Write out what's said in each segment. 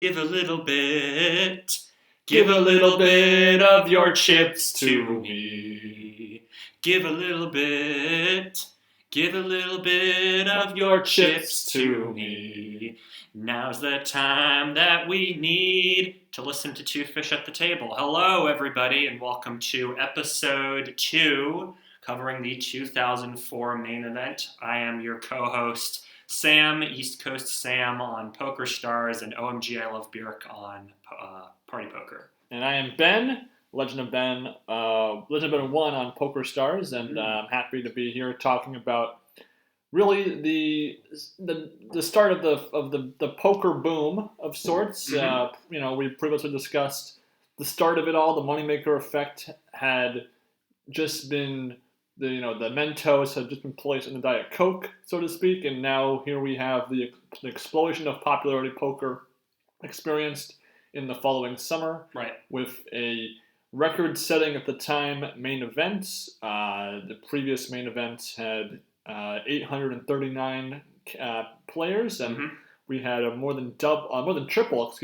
Give a little bit. Give a little bit of your chips to me. Give a little bit. Give a little bit of your chips to me. Now's the time that we need to listen to Two Fish at the Table. Hello, everybody, and welcome to episode 2, covering the 2004 main event. I am your co-host, Sam, East Coast Sam on Poker Stars, and OMG I Love Bjork on Party Poker. And I am Ben, Legend of Ben 1 on Poker Stars, and I'm happy to be here talking about really the start of the poker boom of sorts. We previously discussed the start of it all. The Moneymaker effect had just been the Mentos had just been placed in the Diet Coke, so to speak, and now here we have the explosion of popularity poker experienced in the following summer, right? With a record-setting at the time main event. The previous main event had 839 players, and we had more than triple,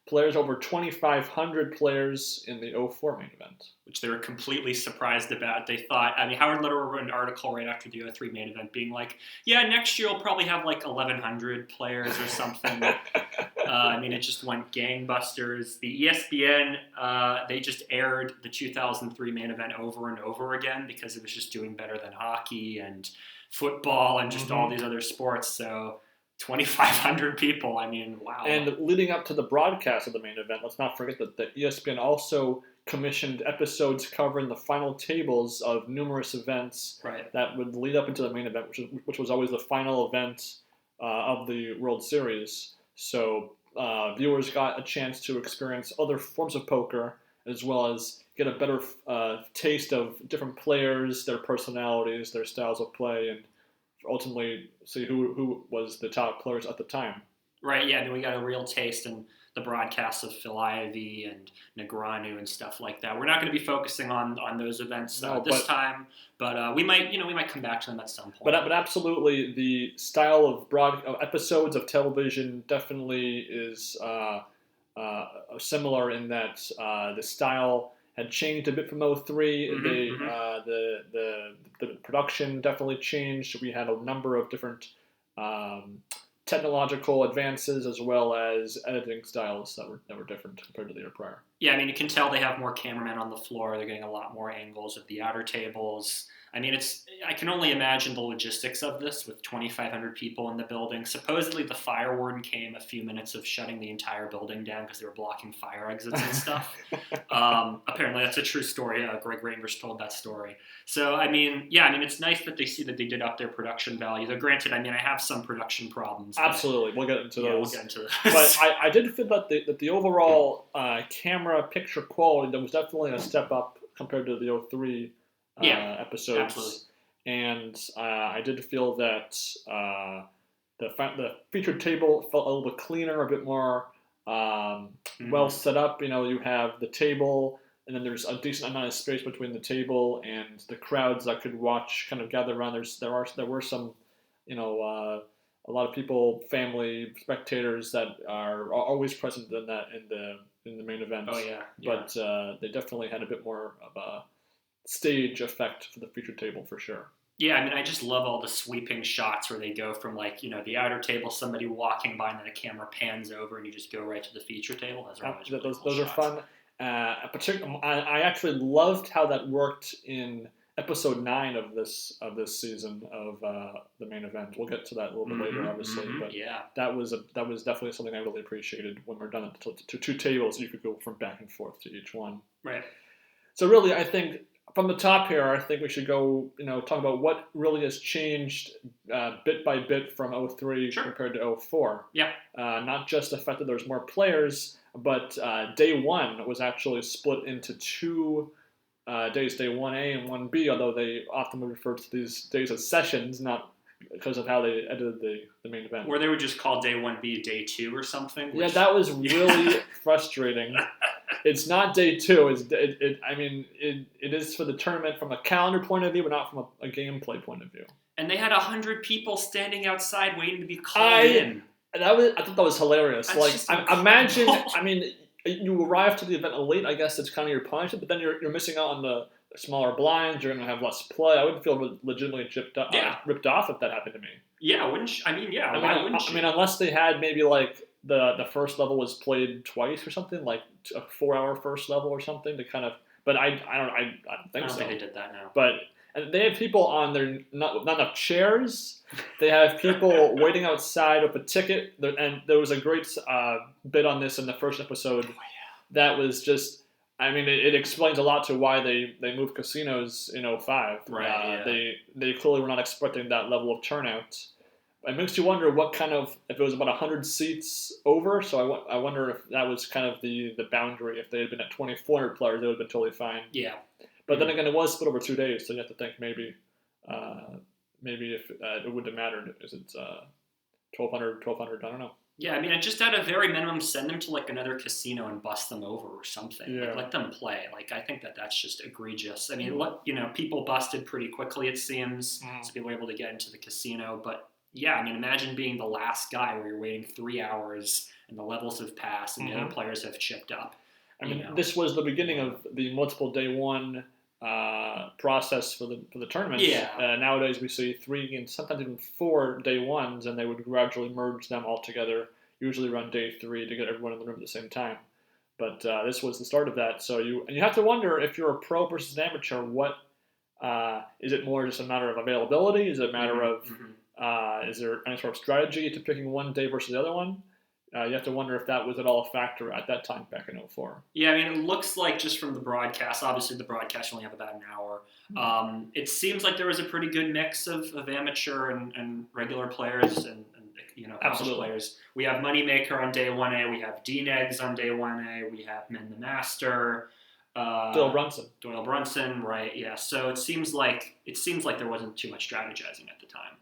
players, over 2,500 players in the 04 main event. Which they were completely surprised about. They thought, Howard Lederer wrote an article right after the 03 main event being like, yeah, next year we'll probably have like 1,100 players or something. It just went gangbusters. The ESPN, they just aired the 2003 main event over and over again because it was just doing better than hockey and football and just all these other sports. So 2,500 people, wow. And leading up to the broadcast of the main event, let's not forget that the ESPN also commissioned episodes covering the final tables of numerous events that would lead up into the main event, which was always the final event of the World Series. So viewers got a chance to experience other forms of poker, as well as get a better taste of different players, their personalities, their styles of play, and ultimately see who was the top players at the time. Right, yeah, we got a real taste in the broadcasts of Phil Ivey and Negreanu and stuff like that. We're not going to be focusing on those events this time, but we might come back to them at some point. But absolutely, the style of episodes of television definitely is similar in that the style had changed a bit from 03. The production definitely changed. We had a number of different technological advances, as well as editing styles that were different compared to the year prior. Yeah, you can tell they have more cameramen on the floor. They're getting a lot more angles of the outer tables. I can only imagine the logistics of this with 2,500 people in the building. Supposedly the fire warden came a few minutes of shutting the entire building down because they were blocking fire exits and stuff. Apparently that's a true story. Greg Raymer's told that story. So, it's nice that they see that they did up their production value. Though granted, I have some production problems. Absolutely. We'll get into those. We'll get into those. But I did feel that the overall camera picture quality, that was definitely a step up compared to the 03 episodes. Absolutely. And I did feel that the featured table felt a little bit cleaner, a bit more well set up. You have the table, and then there's a decent amount of space between the table and the crowds that could watch, kind of gather around. There were some, a lot of people, family, spectators that are always present in the main event. Oh yeah. But they definitely had a bit more of a stage effect for the featured table for sure. Yeah, I just love all the sweeping shots where they go from the outer table, somebody walking by, and then the camera pans over, and you just go right to the feature table. Those are fun. I actually loved how that worked in episode 9 of this season of the main event. We'll get to that a little bit later, obviously. But yeah, that was definitely something I really appreciated when we're done to 2 tables. You could go from back and forth to each one. Right. So really, I think from the top here, I think we should go, talk about what really has changed bit by bit from 03 compared to 04. Yeah. Not just the fact that there's more players, but day 1 was actually split into 2 days, day 1A and 1B, although they often refer to these days as sessions, not because of how they edited the main event. Or they would just call day 1B day 2 or something. Yeah, that was really frustrating. It's not day 2. It is for the tournament from a calendar point of view, but not from a gameplay point of view. And they had 100 people standing outside waiting to be called in. I thought that was hilarious. That's Like, just imagine. incredible. I mean, you arrive to the event late. I guess it's kind of your punishment, but then you're missing out on the smaller blinds. You're going to have less play. I would feel legitimately ripped off if that happened to me. Yeah, wouldn't you? I mean, yeah, why wouldn't you? I mean, unless they had maybe like the first level was played twice or something, like a 4-hour first level or something to kind of. But I don't think I don't so. think they did that now. But and they have people on their not enough chairs. They have people waiting outside with a ticket. And there was a great bit on this in the first episode. Oh, yeah. That was just. I mean, it explains a lot to why they moved casinos in 2005. Right. Yeah. They clearly were not expecting that level of turnout. It makes you wonder what kind of if it was about 100 seats over. So I wonder if that was kind of the boundary. If they had been at 2,400 players, they would have been totally fine. Yeah. But then again, it was split over 2 days, so you have to think maybe if it wouldn't have mattered. Is it 1,200? I don't know. Yeah, I mean, just at a very minimum, send them to like another casino and bust them over or something. Yeah. Like, let them play. Like, I think that's just egregious. I mean, people busted pretty quickly, it seems, so people were able to get into the casino. But yeah, I mean, imagine being the last guy where you're waiting 3 hours and the levels have passed and the other players have chipped up. I mean, this was the beginning of the multiple day one process for the tournament. Yeah. Nowadays we see 3 and sometimes even 4 day ones, and they would gradually merge them all together. Usually around day 3 to get everyone in the room at the same time. But this was the start of that. So you have to wonder if you're a pro versus an amateur. What is it more just a matter of availability? Is it a matter of is there any sort of strategy to picking one day versus the other one? You have to wonder if that was at all a factor at that time back in 2004. Yeah, I mean, it looks like just from the broadcast, obviously the broadcast only have about an hour. It seems like there was a pretty good mix of amateur and regular players and accomplished players. We have Moneymaker on day 1A, we have D-Negs on day 1A, we have Men the Master. Doyle Brunson, right, yeah. So it seems like there wasn't too much strategizing at the time.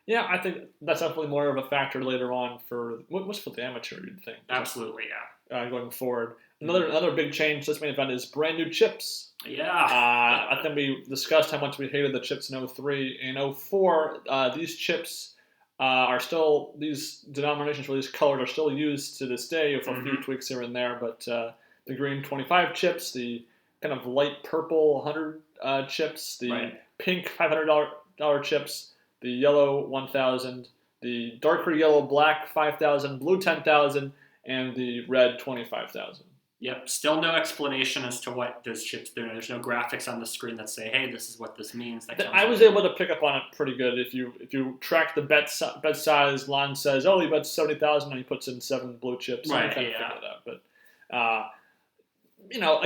Yeah, I think that's definitely more of a factor later on for the amateur, you'd think. Absolutely, yeah. Going forward. Another big change to this main event is brand new chips. Yeah. I think we discussed how much we hated the chips in 2003. In 2004, these chips are still, these denominations for these colors are still used to this day with a few tweaks here and there, but the green 25 chips, the kind of light purple 100 chips, the pink $500 chips, the yellow 1,000, the darker yellow black 5,000, blue 10,000, and the red 25,000. Yep. Still no explanation as to what those chips do. There's no graphics on the screen that say, "Hey, this is what this means." I was able to pick up on it pretty good. If you track the bet size, Lon says, "Oh, he bets 70,000," and he puts in 7 blue chips. Right. You kind of figure it out. But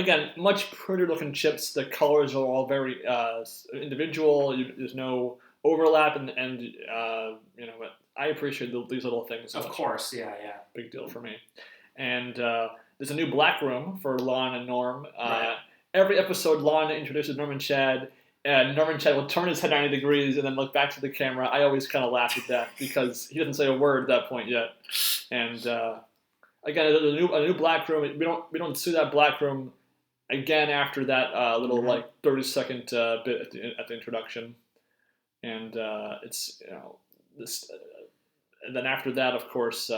again, much prettier looking chips. The colors are all very individual. There's no overlap, and but I appreciate these little things. Of course, yeah. Big deal for me. And there's a new black room for Lon and Norm. Every episode, Lon introduces Norm and Chad, and Norm and Chad will turn his head 90 degrees and then look back to the camera. I always kind of laugh at that because he doesn't say a word at that point yet. And again, a new black room. We don't see that black room again after that little 30-second bit at the introduction. And it's this, and then after that, of course,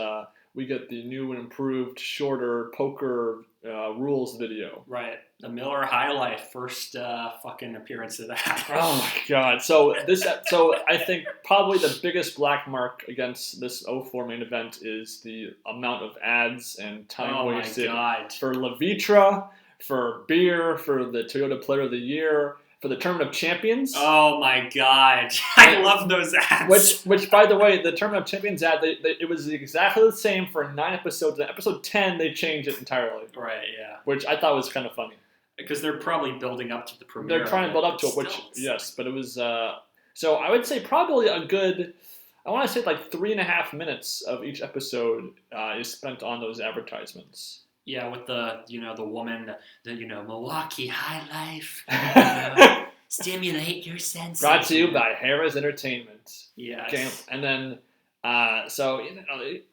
we get the new and improved, shorter poker rules video. Right, the Miller High Life first fucking appearance of that. Oh my god! So I think probably the biggest black mark against this 2004 main event is the amount of ads and time wasted for Levitra, for beer, for the Toyota Player of the Year. For the Tournament of Champions. Oh my god. I love those ads. Which by the way, the Tournament of Champions ad, it was exactly the same for 9 episodes. In episode 10, they changed it entirely. Right, yeah. Which I thought was kind of funny. Because they're probably building up to the premiere. They're trying to build up to it, yes. But it was, so I would say probably a good, I want to say like 3.5 minutes of each episode is spent on those advertisements. Yeah, with the woman, the Milwaukee High Life, stimulate your senses. Brought to you by Harrah's Entertainment. Yes. Okay, and then So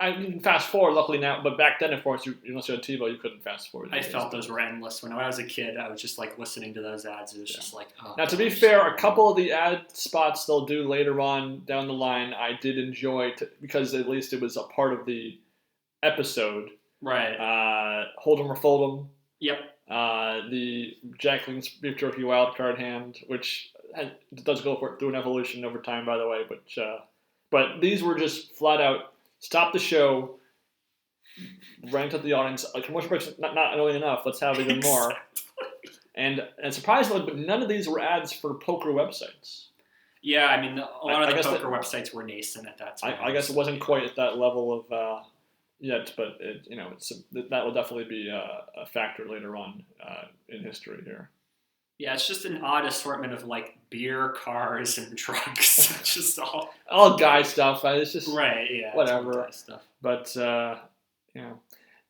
I can fast forward, luckily now, but back then, of course, unless you had TiVo, you couldn't fast forward. I felt those were endless. When I was a kid, I was just like listening to those ads. It was just like, oh. Now, to be fair, a couple of the ad spots they'll do later on down the line, I did enjoy because at least it was a part of the episode. Right. Hold 'em or fold 'em. Yep. The Jacqueline's Beef Jerky wild card hand, which does go through an evolution over time, by the way, but these were just flat out stop the show, rant at the audience. A commercial break's not annoying enough. Let's have even more. And surprisingly, but none of these were ads for poker websites. Yeah, I mean, a lot of the poker websites were nascent at that time. I guess it wasn't quite at that level of yet, but that will definitely be a factor later on in history here. Yeah, it's just an odd assortment of like beer, cars, and drugs. It's just all guy stuff. It's just right. Yeah, whatever stuff. But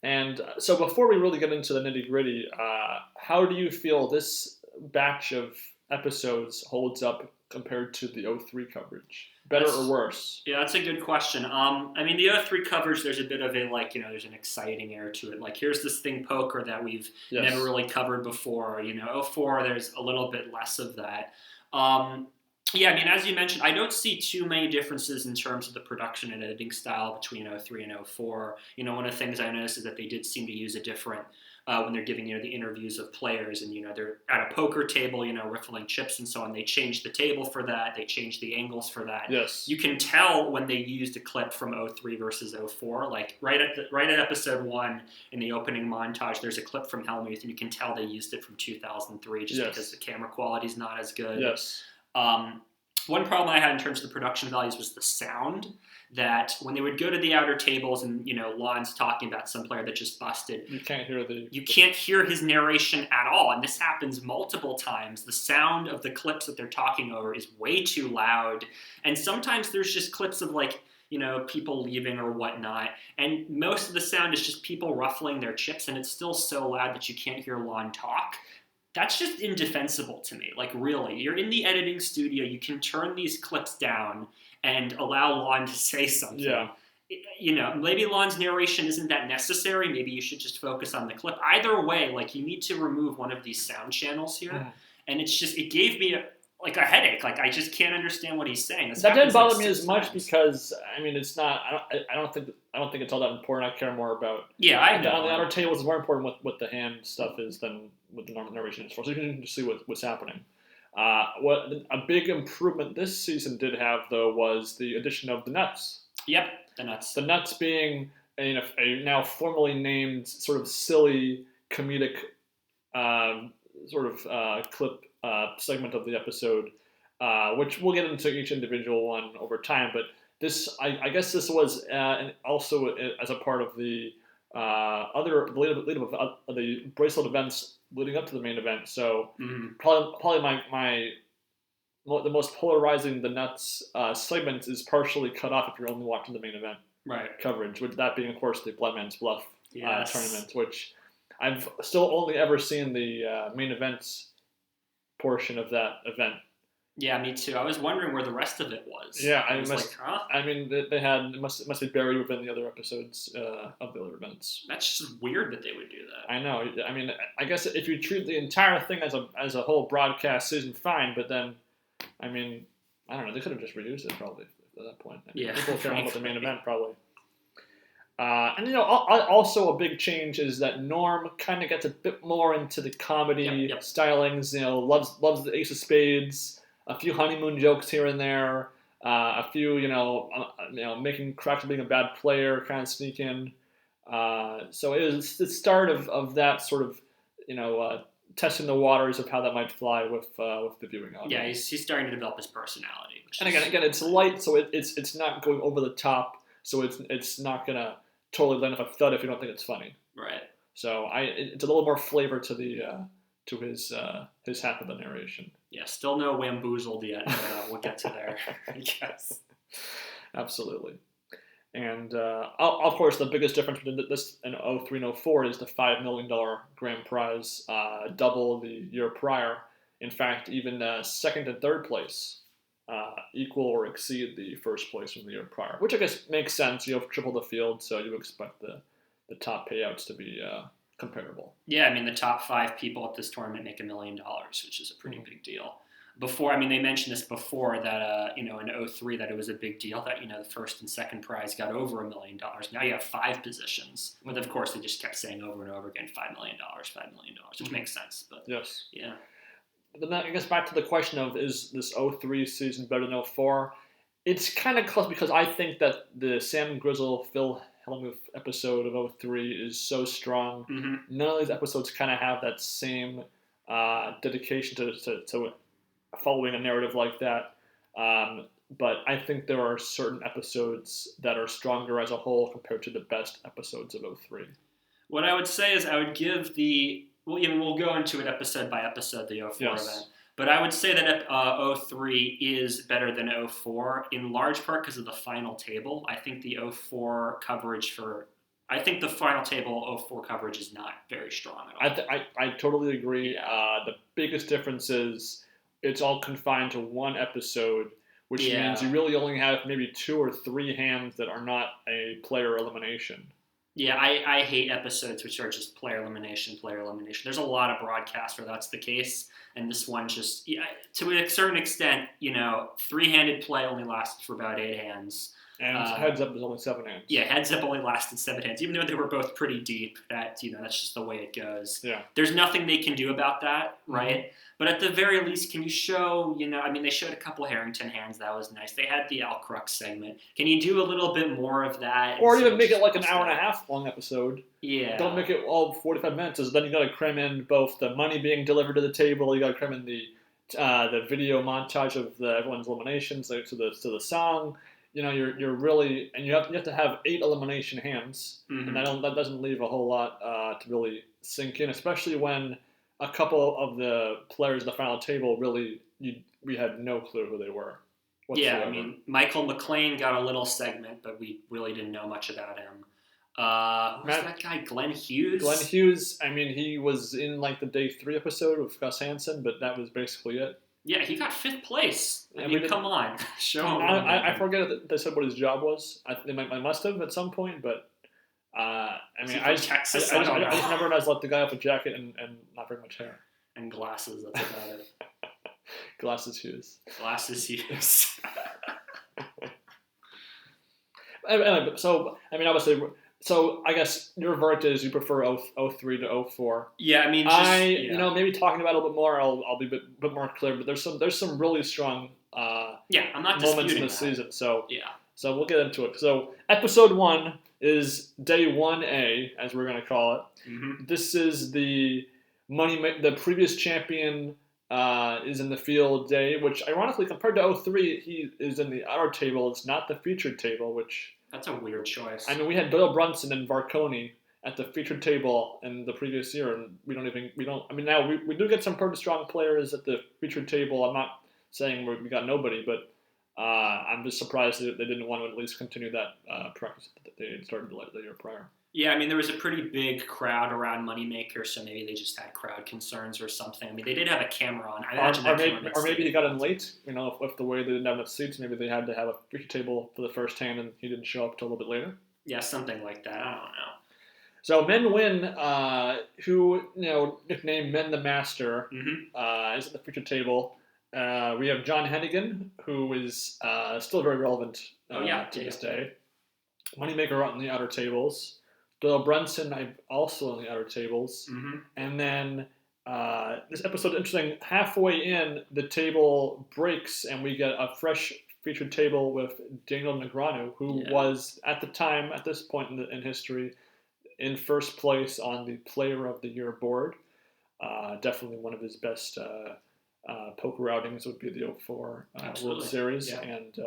and so before we really get into the nitty gritty, how do you feel this batch of episodes holds up compared to the 03 coverage? Better or worse? Yeah, that's a good question. I mean, the 03 coverage, there's a bit of a, like, there's an exciting air to it. Like, here's this thing, poker, that we've never really covered before. 04, there's a little bit less of that. Yeah, I mean, as you mentioned, I don't see too many differences in terms of the production and editing style between 03 and 04. One of the things I noticed is that they did seem to use a different, when they're giving, the interviews of players and, they're at a poker table, riffling chips and so on. They changed the table for that. They changed the angles for that. Yes. You can tell when they used a clip from 03 versus 04. Like, right at episode 1 in the opening montage, there's a clip from Hellmuth, and you can tell they used it from 2003 just because the camera quality is not as good. Yes. One problem I had in terms of the production values was the sound. That when they would go to the outer tables and Lon's talking about some player that just busted, you can't hear his narration at all, and this happens multiple times. The sound of the clips that they're talking over is way too loud, and sometimes there's just clips of people leaving or whatnot, and most of the sound is just people ruffling their chips, and it's still so loud that you can't hear Lon talk. That's just indefensible to me. Like, really, you're in the editing studio, you can turn these clips down and allow Lon to say something. Yeah. Maybe Lon's narration isn't that necessary. Maybe you should just focus on the clip. Either way, you need to remove one of these sound channels here. Mm. And it gave me a headache. I just can't understand what he's saying. That didn't bother me as much because, I mean, it's not, I don't think it's all that important. I care more about, I know. On the outer tables, it's more important what the hand stuff is than what the narration is for. So you can just see what's happening. What a big improvement this season did have, though, was the addition of the nuts. Yep, the nuts. The nuts being a now formally named sort of silly comedic clip segment of the episode, which we'll get into each individual one over time. But this, I guess, this was also as a part of the the bracelet events leading up to the main event. So probably the most polarizing the nuts segment is partially cut off if you're only watching the main event coverage, with that being, of course, the Bloodman's Bluff tournament, which I've still only ever seen the main events portion of that event. Yeah, me too. I was wondering where the rest of it was. Yeah, I mean, they had it must be buried within the other episodes of the other events. That's just weird that they would do that. I know. I mean, I guess if you treat the entire thing as a whole broadcast season, fine. But then, I mean, I don't know. They could have just reduced it probably at that point. People care about the main event probably. And also a big change is that Norm kind of gets a bit more into the comedy stylings. Loves the Ace of Spades. A few honeymoon jokes here and there, a few, making cracks of being a bad player kind of sneak in. So it was the start of that sort of, testing the waters of how that might fly with the viewing audience. Yeah, he's starting to develop his personality. And again, it's light, so it's not going over the top, so it's not gonna totally land off a thud if you don't think it's funny. Right. So it's a little more flavor to the to his half of the narration. Yeah, still no Wamboozled yet, but we'll get to there, I guess. Absolutely. And, of course, the biggest difference between this and 03 and 04 is the $5 million grand prize, double the year prior. In fact, even second and third place equal or exceed the first place from the year prior, which I guess makes sense. You have triple the field, so you expect the top payouts to be comparable. Yeah, I mean, the top 5 people at this tournament make $1 million, which is a pretty big deal. Before, I mean, they mentioned this before that, in 2003, that it was a big deal that, the first and second prize got over $1 million. Now you have 5 positions. But of course, they just kept saying over and over again, $5 million, $5 million, which makes sense. But yes. Yeah. But then I guess back to the question of, is this 2003 season better than 2004? It's kind of close because I think that the Sam Grizzle, Phil Hellmuth episode of 2003 is so strong. Mm-hmm. None of these episodes kind of have that same dedication to following a narrative like that. But I think there are certain episodes that are stronger as a whole compared to the best episodes of 2003. What I would say is I would give we'll go into it episode by episode, the 2004 event. But I would say that 2003 is better than 2004 in large part because of the final table. I think the 2004 coverage I think the final table 2004 coverage is not very strong at all. I totally agree. Yeah. The biggest difference is it's all confined to one episode, which means you really only have maybe 2 or 3 hands that are not a player elimination. Yeah, I hate episodes which are just player elimination. There's a lot of broadcasts where that's the case, and this one just, to a certain extent, 3-handed play only lasted for about 8 hands. And heads up is only 7 hands. Yeah, heads up only lasted 7 hands, even though they were both pretty deep. That's just the way it goes. Yeah. There's nothing they can do about that, right? Mm-hmm. But at the very least, can you show, they showed a couple Harrington hands. That was nice. They had the Al Crux segment. Can you do a little bit more of that? Or even make it like an hour and a half long episode. Yeah. Don't make it all 45 minutes. So then you got to cram in both the money being delivered to the table. You got to cram in the video montage of everyone's eliminations to the song. You're really, and you have to have 8 elimination hands, mm-hmm. and that doesn't leave a whole lot to really sink in, especially when a couple of the players in the final table we had no clue who they were whatsoever. Yeah, I mean, Michael McLean got a little segment, but we really didn't know much about him. Who's that guy? Glenn Hughes? Glenn Hughes, I mean, he was in like the day 3 episode of Gus Hansen, but that was basically it. Yeah, he got 5th place. I mean, come on. Show him. I forget that they said what his job was. They must have at some point, but I mean, I just never realized let the guy off a jacket and not very much hair. And glasses, that's about it. Glasses Hughes. Glasses Hughes. Anyway, so, I mean, obviously, so I guess your verdict is you prefer 03 to 04. Yeah, I mean, maybe talking about it a little bit more, I'll be a bit more clear, but there's some really strong I'm not moments in the season. So yeah. So we'll get into it. So episode 1 is day 1A, as we're going to call it. Mm-hmm. This is the previous champion is in the field day, which ironically compared to 03, he is in the outer table. It's not the featured table, which... That's a weird choice. I mean, we had Doyle Brunson and Varconi at the featured table in the previous year, and now we do get some pretty strong players at the featured table. I'm not saying we got nobody, but I'm just surprised that they didn't want to at least continue that practice that they had started the year prior. Yeah, I mean, there was a pretty big crowd around Moneymaker, so maybe they just had crowd concerns or something. I mean, they did have a camera on. Or maybe he got in late. If the way they didn't have enough seats, maybe they had to have a feature table for the first hand, and he didn't show up till a little bit later. Yeah, something like that. I don't know. So Men Win, who nicknamed Men the Master, mm-hmm. is at the feature table. We have John Hennigan, who is still very relevant to this day. Moneymaker out in the outer tables. Doyle Brunson also in the outer tables. Mm-hmm. And then this episode is interesting. Halfway in, the table breaks, and we get a fresh featured table with Daniel Negreanu, who was, at the time, at this point in history, in first place on the Player of the Year board. Definitely one of his best poker outings would be the 04 World Series. Yeah. And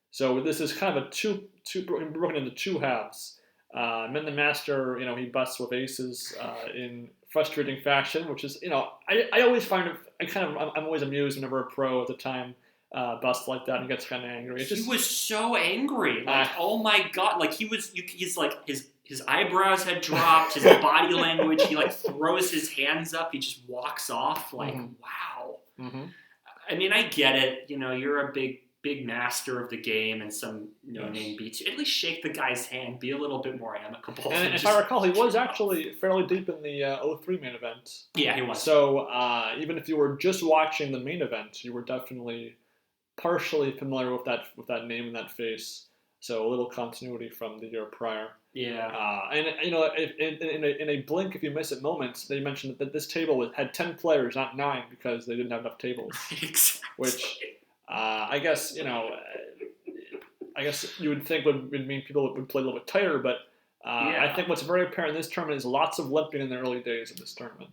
so this is kind of a broken into 2 halves. Men the Master, he busts with aces in frustrating fashion, which is, I always find it, I'm always amused whenever a pro at the time busts like that and gets kind of angry. He was so angry. Like, oh my God. Like, he's like, his eyebrows had dropped, his body language, he like throws his hands up, he just walks off. Like, wow. Mm-hmm. I mean, I get it. You're a big master of the game, and some no-name beats you. At least shake the guy's hand. Be a little bit more amicable. And if I recall, he was actually fairly deep in the 03 main event. Yeah, he was. So even if you were just watching the main event, you were definitely partially familiar with that name and that face. So a little continuity from the year prior. Yeah. And in a blink if you miss it moments, they mentioned that this table had 10 players, not 9, because they didn't have enough tables. Exactly. Which I guess you would think would mean people would play a little bit tighter, but I think what's very apparent in this tournament is lots of limping in the early days of this tournament.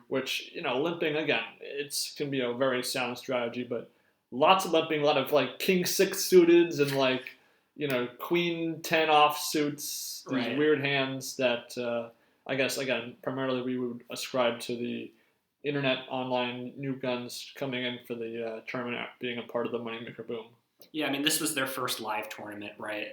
Which limping again, can be a very sound strategy, but lots of limping, a lot of like king 6 suiteds and queen 10 off suits, these weird hands that I guess again primarily we would ascribe to the internet online new guns coming in for the tournament being a part of the Moneymaker boom. Yeah, I mean, this was their first live tournament, right?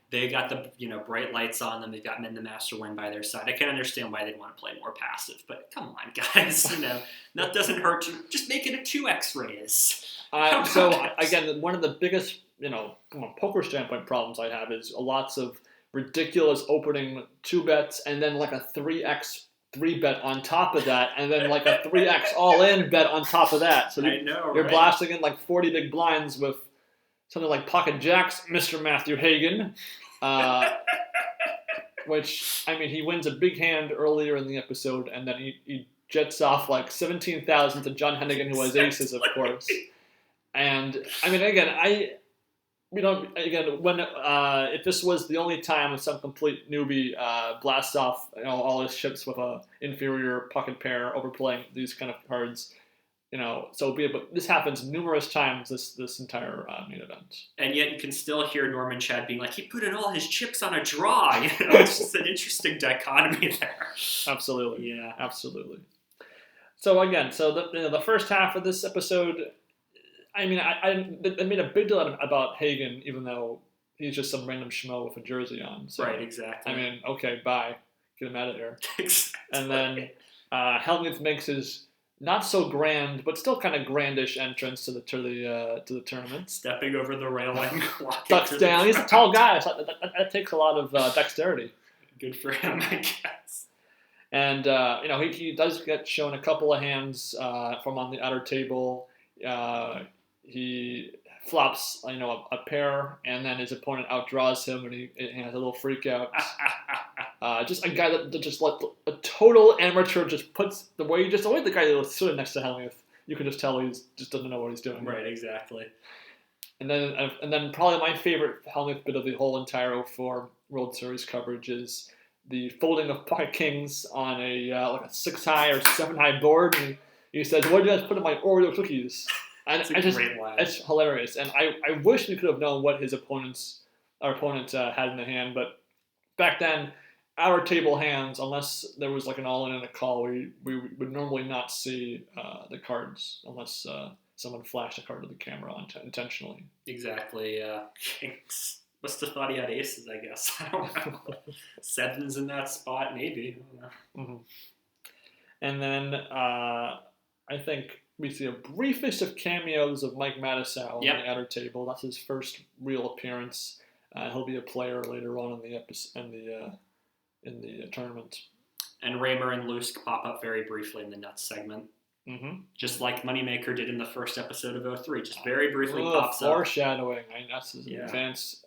They got the bright lights on them. They've got Min the Master win by their side. I can understand why they'd want to play more passive, but come on, guys, that doesn't hurt you. Just make it a 2x raise. Again, one of the biggest, from a poker standpoint problems I have is lots of ridiculous opening 2 bets and then like a 3x 3 bet on top of that, and then like a 3x all-in bet on top of that. So you're blasting in like 40 big blinds with something like pocket jacks, Mr. Matthew Hagen, which, I mean, he wins a big hand earlier in the episode, and then he jets off like 17,000 to John Hennigan, who has aces, of course. And, I mean, again, when if this was the only time some complete newbie blasts off all his chips with a inferior pocket pair, overplaying these kind of cards, so be it. But this happens numerous times this entire main event. And yet you can still hear Norman Chad being like, he put in all his chips on a draw. It's just an interesting dichotomy there. Absolutely. Yeah. Absolutely. So again, the first half of this episode, I mean, I made a big deal about Hagen, even though he's just some random schmo with a jersey on. So, right, exactly. I mean, okay, bye. Get him out of here. Exactly. And then Helmuth makes his not so grand, but still kind of grandish entrance to the tournament. Stepping over the railing. Ducks down. He's a tall guy. So that takes a lot of dexterity. Good for him, I guess. And, he does get shown a couple of hands from on the outer table. He flops, a pair, and then his opponent outdraws him, and he has a little freak out. Just a guy that just like a total amateur just puts the way the guy that was sitting next to Helmuth, you can just tell he just doesn't know what he's doing. Right, exactly. And then probably my favorite Helmuth bit of the whole entire 04 World Series coverage is the folding of pocket kings on a like a 6-high or 7-high board. And he says, "What did you guys put in my Oreo cookies?" And it's hilarious. And I wish we could have known what our opponent had in the hand, but back then, our table hands, unless there was like an all-in and a call, we would normally not see the cards unless someone flashed a card to the camera intentionally. Exactly. Kings must have thought he had aces, I guess. I don't know. 7s in that spot, maybe. I don't know. Mm-hmm. And then I think we see a briefest of cameos of Mike Matusow on the outer table. That's his first real appearance. He'll be a player later on in the tournament. And Raymer and Lusk pop up very briefly in the nuts segment. Mm-hmm. Just like Moneymaker did in the first episode of 03. Just very briefly pops up. Foreshadowing. That's his advanced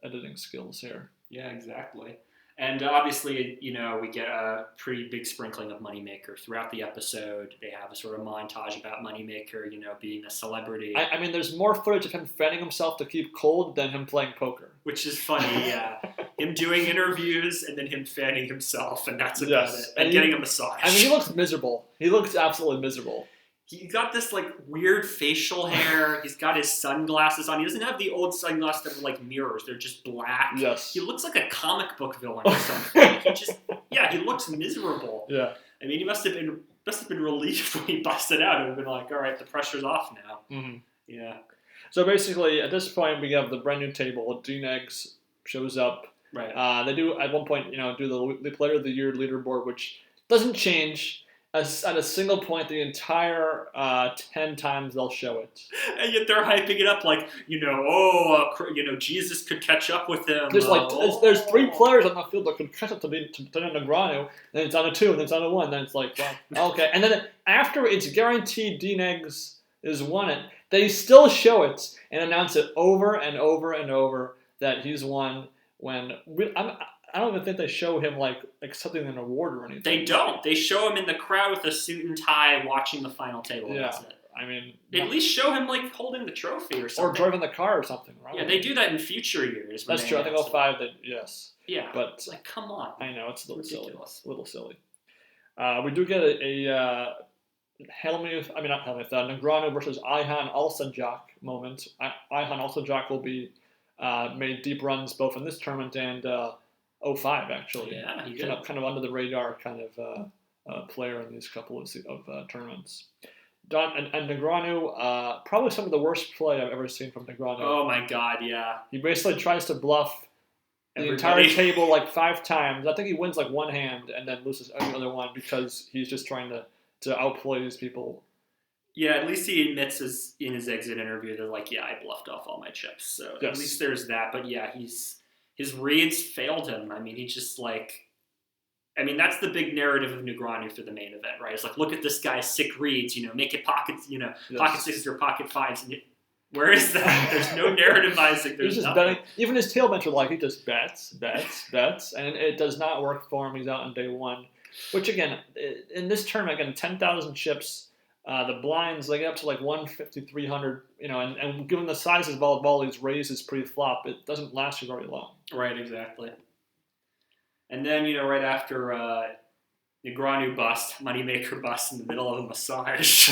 editing skills here. Yeah, exactly. And obviously, we get a pretty big sprinkling of Moneymaker throughout the episode. They have a sort of montage about Moneymaker, being a celebrity. I mean, there's more footage of him fanning himself to keep cold than him playing poker. Which is funny, yeah. Him doing interviews and then him fanning himself, and that's about it. And getting a massage. I mean, he looks miserable. He looks absolutely miserable. He got this weird facial hair. He's got his sunglasses on. He doesn't have the old sunglasses that are like mirrors. They're just black. Yes. He looks like a comic book villain or something. He looks miserable. Yeah. I mean, he must have been relieved when he busted out. It would have been like, all right, the pressure's off now. Mm-hmm. Yeah. So basically, at this point, we have the brand new table. Dean Eggs shows up. Right. They do at one point, do the player of the year leaderboard, which doesn't change. at a single point the entire 10 times they'll show it. And yet they're hyping it up like, Jesus could catch up with him. There's 3 players on the field that could catch up to Negreanu, then it's on a 2, then it's on a 1, then it's like, well, okay. And then after it's guaranteed Dean Eggs has won it, they still show it and announce it over and over and over that he's won. I don't even think they show him like accepting an award or anything. They don't. They show him in the crowd with a suit and tie watching the final table. Yeah. That's it. I mean, at least show him like holding the trophy or something. Or driving the car or something, right? Yeah, they do that in future years. That's true. I think 05 yes. Yeah. But it's like, come on. I know, it's a little ridiculous. Silly. A little silly. We do get a Negreanu versus Ayhan Alsajak moment. Ayhan Alsajak will be made deep runs both in this tournament and 05 actually. Yeah, he kind of under the radar kind of player in these couple of tournaments. And Negreanu, probably some of the worst play I've ever seen from Negreanu. Oh my God, yeah. He basically tries to bluff the Everybody. entire table like 5 times. I think he wins like one hand and then loses every other one because he's just trying to outplay these people. Yeah, at least he admits in his exit interview that like, yeah, I bluffed off all my chips. So Yes. At least there's that. But yeah, his reads failed him. I mean, he just that's the big narrative of Negreanu for the main event, right? It's like, look at this guy's sick reads, make it pockets, Yes. pocket sixes or pocket fives. And where is that? There's no narrativizing. There's He's just nothing. betting. Even his tailbench are like, he just bets, and it does not work for him. He's out on day 1. Which, again, in this tournament, 10,000 chips, the blinds, they get up to like 150, 300, and given the sizes of all these raises pre-flop, it doesn't last you very long. Right, exactly. And then, right after Negreanu bust, Moneymaker bust in the middle of a massage.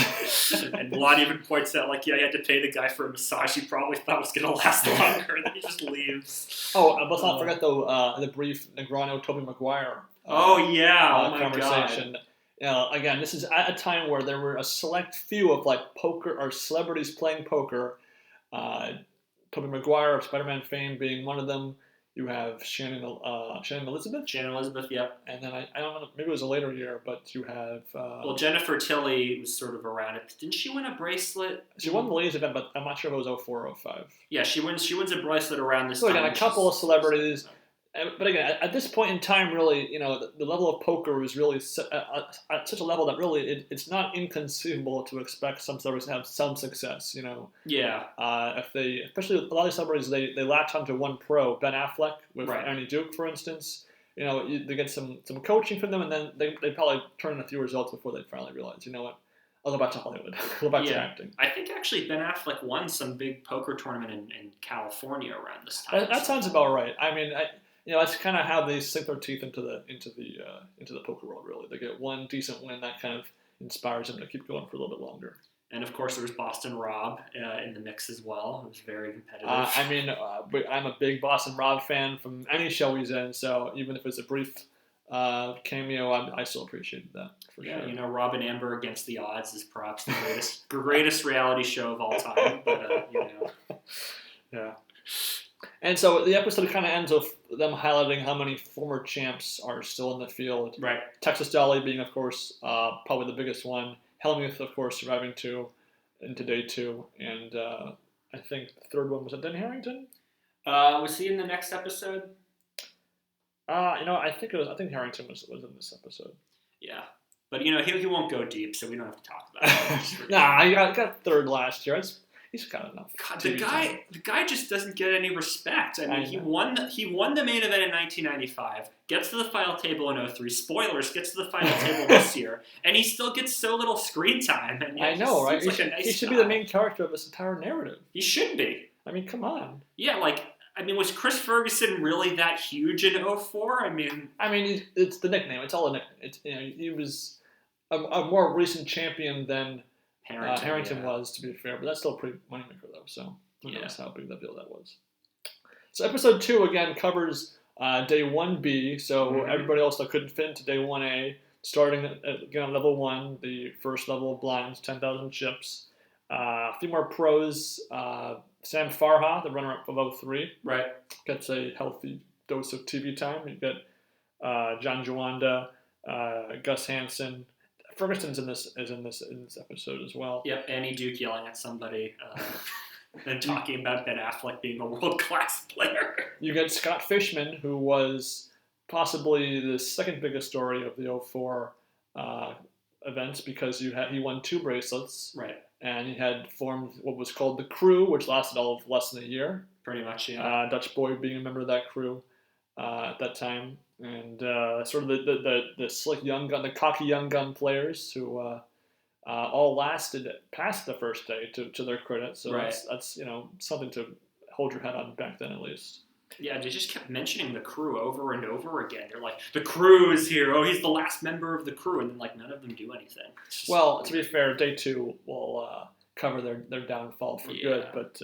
And Vlad even points out, like, yeah, you had to pay the guy for a massage you probably thought was going to last longer. And then he just leaves. Oh, let's not forget, though, the brief Negreanu-Toby Maguire conversation. God. Again, this is at a time where there were a select few of like poker or celebrities playing poker. Toby Maguire of Spider-Man fame being one of them. You have Shannon Elizabeth. Shannon Elizabeth, yep. And then I don't know, maybe it was a later year, but you have. Jennifer Tilly was sort of around it. Didn't she win a bracelet? She won the ladies event, but I'm not sure if it was 04 or 05. Yeah, she wins a bracelet around this so time. So again, a couple of celebrities. But again, at this point in time, really, the level of poker is really at such a level that really it's not inconceivable to expect some celebrities to have some success. Yeah. Especially a lot of celebrities, they latch onto one pro, Ben Affleck with Ernie Duke, for instance. They get some coaching from them, and then they probably turn in a few results before they finally realize, you know what, I'll go back to Hollywood. I'll go back to acting. I think actually Ben Affleck won some big poker tournament in California around this time. That sounds about right. I mean, that's kind of how they sink their teeth into the poker world. Really, they get one decent win that kind of inspires them to keep going for a little bit longer. And of course, there was Boston Rob in the mix as well. It was very competitive. I'm a big Boston Rob fan from any show he's in. So even if it's a brief cameo, I still appreciated that for sure. Rob and Amber Against the Odds is perhaps the greatest reality show of all time. But yeah. And so the episode kind of ends with them highlighting how many former champs are still in the field. Right. Texas Dolly being, of course, probably the biggest one. Hellmuth, of course, surviving into day 2. And I think the third one was it Dan Harrington? Was he in the next episode? I think Harrington was in this episode. Yeah. But, he won't go deep, so we don't have to talk about it. I got third last year. He's got enough. God, the guy just doesn't get any respect. I mean, he won the main event in 1995, gets to the final table in 03, spoilers, gets to the final table this year, and he still gets so little screen time. And I know, right? He should be the main character of this entire narrative. He should be. I mean, come on. Yeah, was Chris Ferguson really that huge in 04? I mean, it's the nickname. It's all a nickname. It's he was a more recent champion than Harrington was, to be fair, but that's still pretty Moneymaker, though, so who knows how big that deal that was. So episode 2, again, covers day 1B, so everybody else that couldn't fit into day 1A, starting again on level 1, the first level of blinds, 10,000 chips. A few more pros. Sam Farha, the runner-up of 03, gets a healthy dose of TV time. You get John Joanda, Gus Hansen, Ferguson's is in this episode as well. Yep, Annie Duke yelling at somebody, and talking about Ben Affleck being a world-class player. You get Scott Fishman, who was possibly the second biggest story of the 04 events because he won 2 bracelets. Right. And he had formed what was called the Crew, which lasted all of less than a year. Pretty much, yeah. Dutch Boy being a member of that crew at that time. And sort of the slick young gun, the cocky young gun players who all lasted past the first day to their credit. So right. that's something to hold your head on back then at least. Yeah, they just kept mentioning the Crew over and over again. They're like, the Crew is here. Oh, he's the last member of the Crew. And then, like, none of them do anything. Well, to be fair, day 2 will cover their downfall for good. But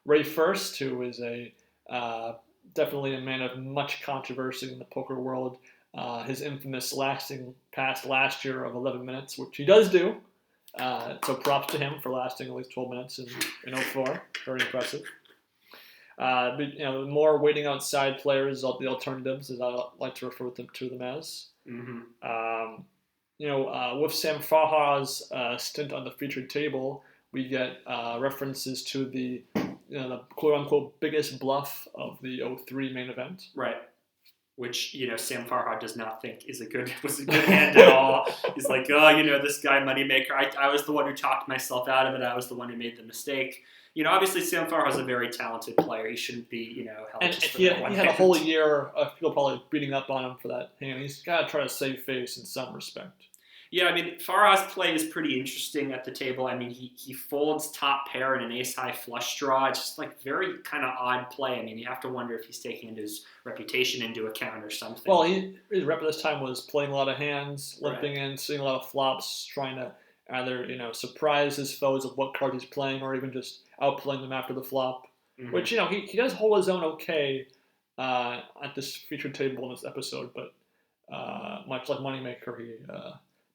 Ray First, who is definitely a man of much controversy in the poker world, his infamous lasting past last year of 11 minutes, which he does do. So props to him for lasting at least 12 minutes in 04. Very impressive. But, the more waiting outside players, the alternatives, as I like to refer to them as. Mm-hmm. With Sam Farha's stint on the featured table, we get references to the quote-unquote biggest bluff of the 03 main event. Right. Which, Sam Farha does not think was a good hand at all. He's like, this guy Moneymaker, I was the one who talked myself out of it. I was the one who made the mistake. Obviously Sam Farha is a very talented player. He shouldn't be, held and just for he that one had a hand. whole year of people probably beating up on him for that hand. He's got to try to save face in some respect. Yeah, I mean, Farah's play is pretty interesting at the table. I mean, he folds top pair in an ace-high flush draw. It's just like very kind of odd play. I mean, you have to wonder if he's taking his reputation into account or something. Well, his rep at this time was playing a lot of hands, limping in, seeing a lot of flops, trying to either surprise his foes of what card he's playing, or even just outplaying them after the flop. Mm-hmm. Which he does hold his own okay at this featured table in this episode, but much like Moneymaker, he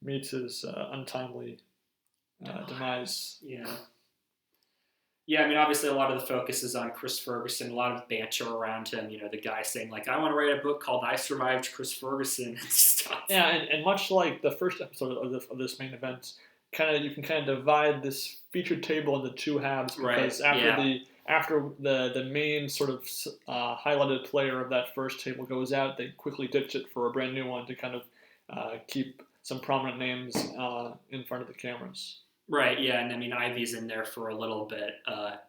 meets his untimely demise. Yeah. Yeah, I mean, obviously a lot of the focus is on Chris Ferguson, a lot of banter around him, the guy saying, like, I want to write a book called I Survived Chris Ferguson and stuff. Yeah, and much like the first episode of this main event, you can kind of divide this featured table into 2 halves, because after the main sort of highlighted player of that first table goes out, they quickly ditch it for a brand new one to kind of keep some prominent names in front of the cameras. Right, yeah, and I mean Ivy's in there for a little bit,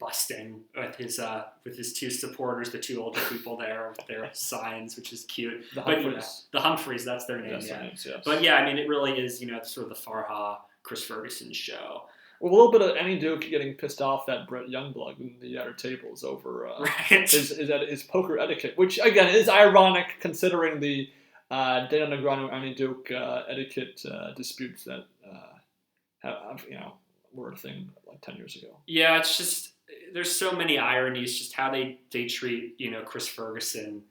busting with his 2 supporters, the 2 older people there with their signs, which is cute. The Humphreys. The Humphreys, that's their name. That's yeah. Names, yes. But yeah, I mean it really is, sort of the Farha Chris Ferguson show. Well, a little bit of Annie Duke getting pissed off at Brett Youngblood in the outer tables over his poker etiquette, which again is ironic considering the Dana Negreanu Annie Duke etiquette disputes that were a thing like 10 years ago. Yeah, it's just there's so many ironies, just how they treat Chris Ferguson,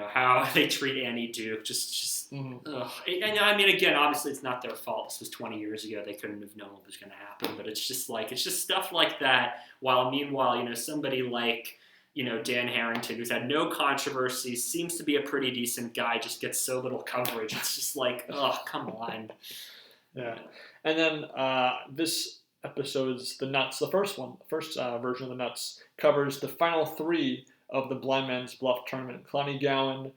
how they treat Annie Duke, just ugh. And I mean, again, obviously it's not their fault. This was 20 years ago. They couldn't have known what was going to happen. But it's just stuff like that. While meanwhile, somebody like Dan Harrington, who's had no controversy, seems to be a pretty decent guy, just gets so little coverage. It's just like, oh, come on. Yeah. And then this episode's The Nuts, the first version of The Nuts, covers the final 3 of the Blind Man's Bluff tournament. Kalani Gowan,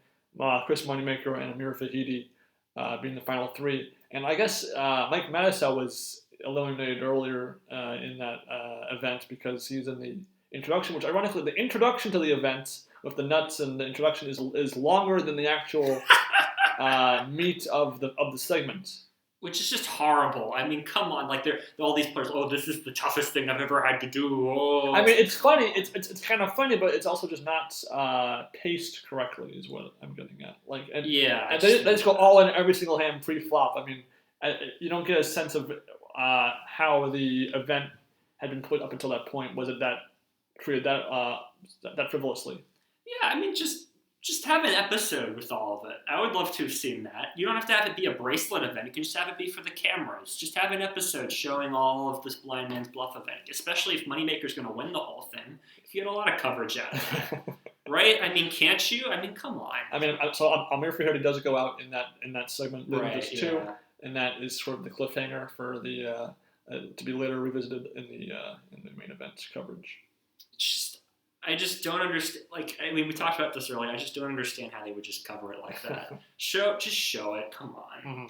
Chris Moneymaker, and Amir Fahidi being the final 3. And I guess Mike Matusow was eliminated earlier in that event because he's in the introduction, which ironically, the introduction to the event with the Nuts and the introduction is longer than the actual meat of the segment. Which is just horrible. I mean, come on, like they're all these players. Oh, this is the toughest thing I've ever had to do. Oh. I mean, it's funny. It's kind of funny, but it's also just not paced correctly, is what I'm getting at. And they just go all in every single hand pre-flop. I mean, you don't get a sense of how the event had been put up until that point. Was it that treated that frivolously? Yeah, I mean, just have an episode with all of it. I would love to have seen that. You don't have to have it be a bracelet event. You can just have it be for the cameras. Just have an episode showing all of this Blind Man's Bluff event, especially if Moneymaker's going to win the whole thing. You get a lot of coverage out of it. Right? I mean, can't you? I mean, come on. I mean, so Amir Fahidi does go out in that segment, leading just 2. and that is sort of the cliffhanger for the to be later revisited in the main event coverage. I just don't understand. Like, I mean, we talked about this earlier. I just don't understand how they would just cover it like that. Just show it. Come on. Mm-hmm.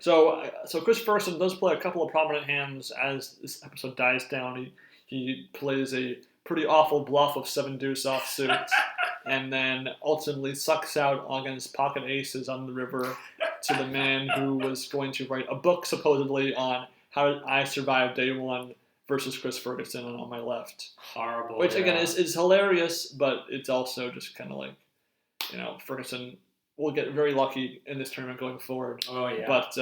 So Chris Ferguson does play a couple of prominent hands as this episode dies down. He plays a pretty awful bluff of 7 deuce offsuit, and then ultimately sucks out against pocket aces on the river to the man who was going to write a book supposedly on how I survived day one versus Chris Ferguson on my left. Horrible. Which again is hilarious, but it's also just kind of like, Ferguson will get very lucky in this tournament going forward. Oh yeah. But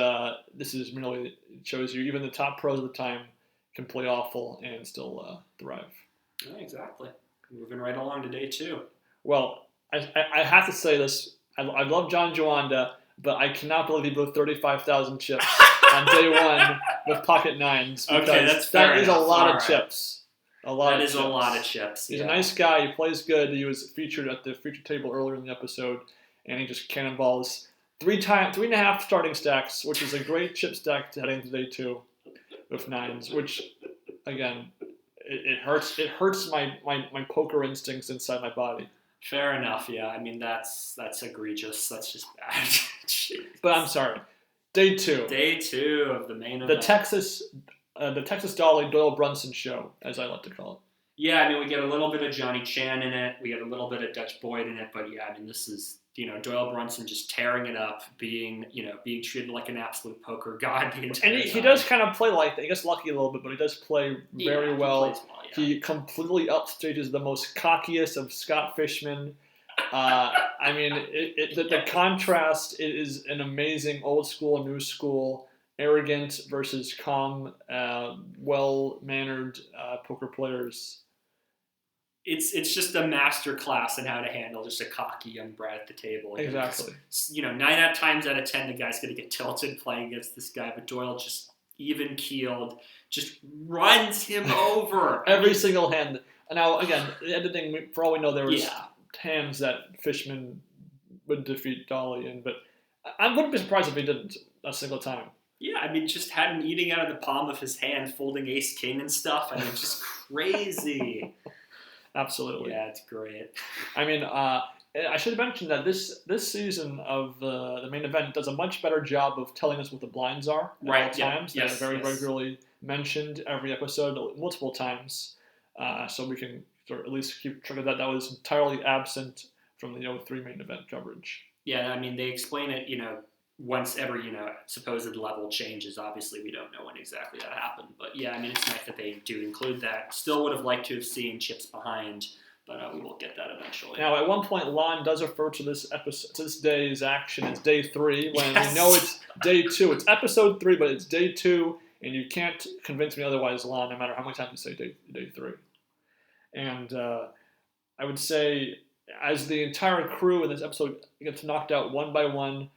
this is really, it shows you even the top pros of the time can play awful and still thrive. Yeah, exactly. Moving right along to day 2. Well, I have to say this. I love John Joanda, but I cannot believe he blew 35,000 chips on day 1 with pocket 9s. Okay, that's fair That is enough. a lot All of chips. That is a lot of chips. He's a nice guy. He plays good. He was featured at the feature table earlier in the episode, and he just cannonballs 3.5 starting stacks, which is a great chip stack to head into day 2 with 9s. Which, again, it hurts. It hurts my poker instincts inside my body. Fair enough. Yeah, I mean that's egregious. That's just bad. But I'm sorry. Day 2. Day 2 of the main event. The Texas Dolly Doyle Brunson show, as I like to call it. Yeah, I mean, we get a little bit of Johnny Chan in it. We get a little bit of Dutch Boyd in it. But yeah, I mean, this is, Doyle Brunson just tearing it up, being treated like an absolute poker god the entire time. And he does kind of play like that. He gets lucky a little bit, but he does play very well. He completely upstages the most cockiest of Scott Fishman. I mean, the contrast is an amazing old school, new school, arrogant versus calm, well-mannered poker players. It's just a master class in how to handle just a cocky young brat at the table. Exactly. 9 times out of 10, the guy's going to get tilted playing against this guy, but Doyle just even-keeled, just runs him over. Every single hand. Now, again, the editing, for all we know, there was hands that Fishman would defeat Dolly in, but I wouldn't be surprised if he didn't a single time. Yeah, I mean, just had him eating out of the palm of his hand, folding ace-king and stuff. I mean, just crazy. Absolutely. Yeah, it's great. I mean, I should mention that this season of the main event does a much better job of telling us what the blinds are at all times. They're very regularly mentioned every episode, multiple times, so we can sort of at least keep track of that. That was entirely absent from the 03 main event coverage. Yeah, I mean, they explain it, once every, supposed level changes. Obviously, we don't know when exactly that happened. But yeah, I mean, it's nice that they do include that. Still would have liked to have seen chips behind, but we will get that eventually. Now, at one point, Lon does refer to this episode, to this day's action as day 3, when we know it's day 2. It's episode 3, but it's day 2, and you can't convince me otherwise, Lon, no matter how many times you say day 3. And I would say, as the entire crew in this episode gets knocked out one by one,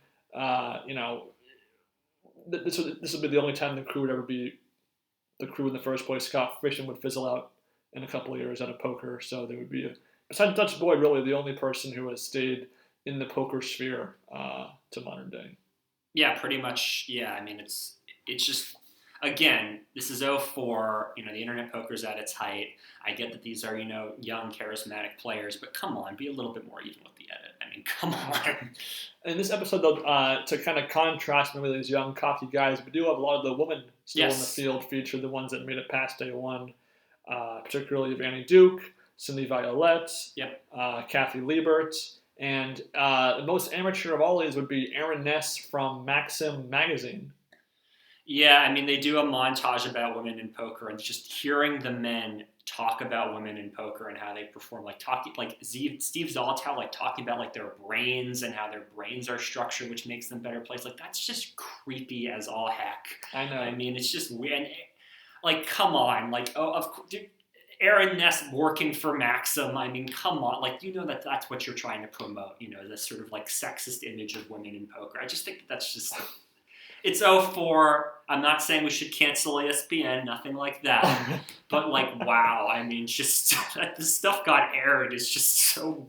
this would be the only time the crew would ever be the crew in the first place. Scott Fishman would fizzle out in a couple of years out of poker, so there would be, besides Dutch Boyd, really the only person who has stayed in the poker sphere to modern day. Yeah, pretty much. Yeah, I mean, it's just, again, this is 04. The internet poker's at its height. I get that these are, young, charismatic players, but come on, be a little bit more even with the edit. I mean, come on. In this episode, though, to kind of contrast maybe these young, cocky guys, we do have a lot of the women still in the field featured, the ones that made it past day 1, particularly Vanny Duke, Cindy Violette, Kathy Liebert, and the most amateur of all these would be Aaron Ness from Maxim Magazine. Yeah, I mean, they do a montage about women in poker, and just hearing the men talk about women in poker and how they perform, Steve Zoltow, talking about their brains and how their brains are structured, which makes them better players. That's just creepy as all heck. I know. I mean, it's just weird. Come on, of course, Aaron Ness working for Maxim. I mean, come on, that's what you're trying to promote. This sort of sexist image of women in poker. I just think that's just. It's 04. I'm not saying we should cancel ESPN, nothing like that. But wow, I mean, just the stuff got aired is just so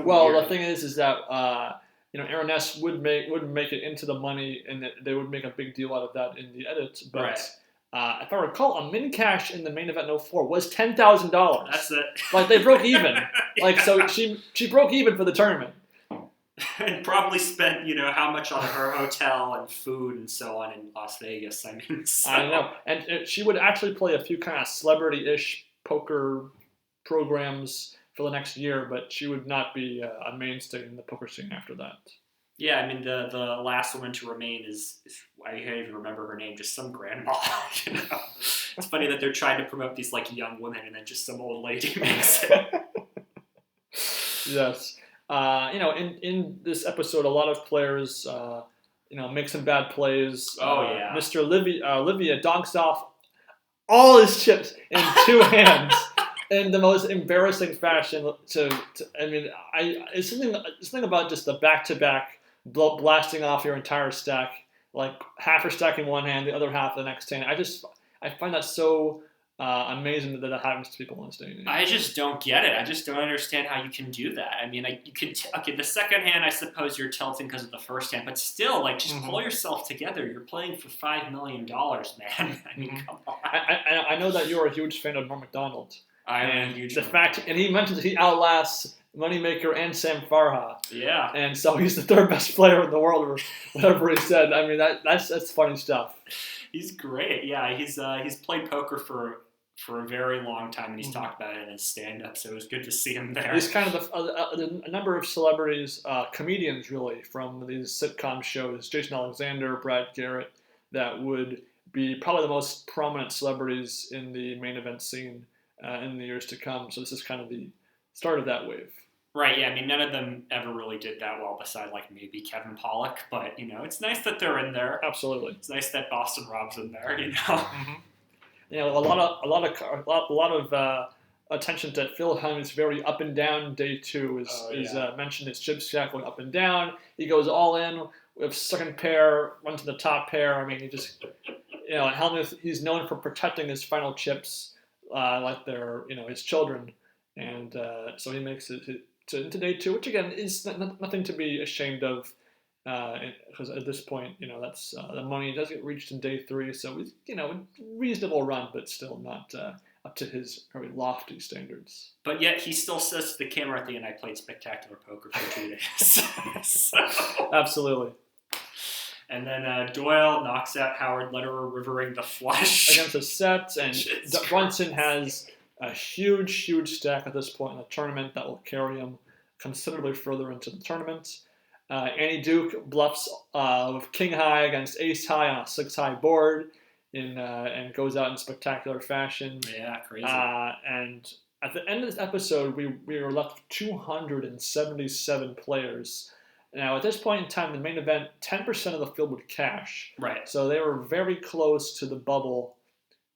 well, weird. The thing is that Aaron Ness would make it into the money, and they would make a big deal out of that in the edit. But if I recall, a min cash in the main event in 04 was $10,000. That's it. Like they broke even. Like Yeah. so, she broke even for the tournament. And probably spent, how much on her hotel and food and so on in Las Vegas. I mean, so. I know. And she would actually play a few kind of celebrity-ish poker programs for the next year, but she would not be a mainstay in the poker scene after that. Yeah, I mean, the last woman to remain is I can't even remember her name, just some grandma. It's funny that they're trying to promote these like young women and then just some old lady makes it. Yes. In this episode, a lot of players, make some bad plays. Oh, yeah. Mr. Olivia donks off all his chips in 2 hands in the most embarrassing fashion. It's something about just the back-to-back blasting off your entire stack, like half your stack in one hand, the other half the next hand. I find that so amazing that happens to people in this day and age. I just don't get it. I just don't understand how you can do that. I mean, you could the second hand, I suppose you're tilting because of the first hand, but still, just pull yourself together. You're playing for $5 million, man. I mean, come on. I know that you're a huge fan of Norm Macdonald. I am a huge fan. And he mentions that he outlasts Moneymaker and Sam Farha. Yeah. And so he's the 3rd best player in the world, or whatever he said. I mean, that's funny stuff. He's great. Yeah, he's played poker for a very long time, and he's talked about it in his stand-up, so it was good to see him there. He's kind of a number of celebrities, comedians really, from these sitcom shows, Jason Alexander, Brad Garrett, that would be probably the most prominent celebrities in the main event scene in the years to come. So this is kind of the start of that wave. Right, yeah, I mean, none of them ever really did that well beside, maybe Kevin Pollak, but, it's nice that they're in there. Absolutely. It's nice that Boston Rob's in there, Mm-hmm. A lot of attention to Phil Hung's very up and down day 2 is mentioned. His chip stack going up and down. He goes all in with second pair, went to the top pair. I mean, he just, Helmuth, he's known for protecting his final chips like they're, his children. And so he makes it into day 2, which again is nothing to be ashamed of. Because at this point, that's the money does get reached in day 3, so it's a reasonable run, but still not up to his very lofty standards. But yet he still says to the camera at the end, "I played spectacular poker for 2 days." So. Absolutely. And then Doyle knocks out Howard Lederer, rivering the flush against a set, and Brunson has a huge stack at this point in the tournament that will carry him considerably further into the tournament. Annie Duke bluffs with king high against ace high on a 6-high board, and goes out in spectacular fashion. Yeah, crazy. And at the end of this episode, we were left with 277 players. Now, at this point in time, the main event, 10% of the field would cash. Right. So they were very close to the bubble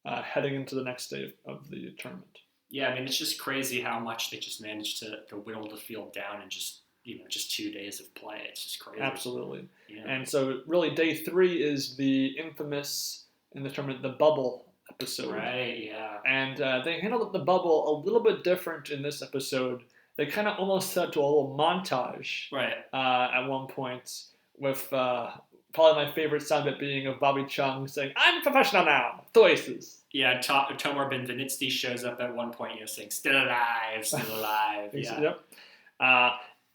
heading into the next day of the tournament. Yeah, I mean, it's just crazy how much they just managed to whittle the field down in just 2 days of play. It's just crazy. Absolutely. Yeah. And so really day 3 is the infamous, in the tournament, the bubble episode. Right, yeah. And they handled the bubble a little bit different in this episode. They kind of almost set to a little montage. Right. At one point with probably my favorite sound bit being of Bobby Chung saying, "I'm a professional now, 2 aces." Yeah, Tomar Benvenitsky shows up at one point, saying, "Still alive, still alive." Yeah. Yep.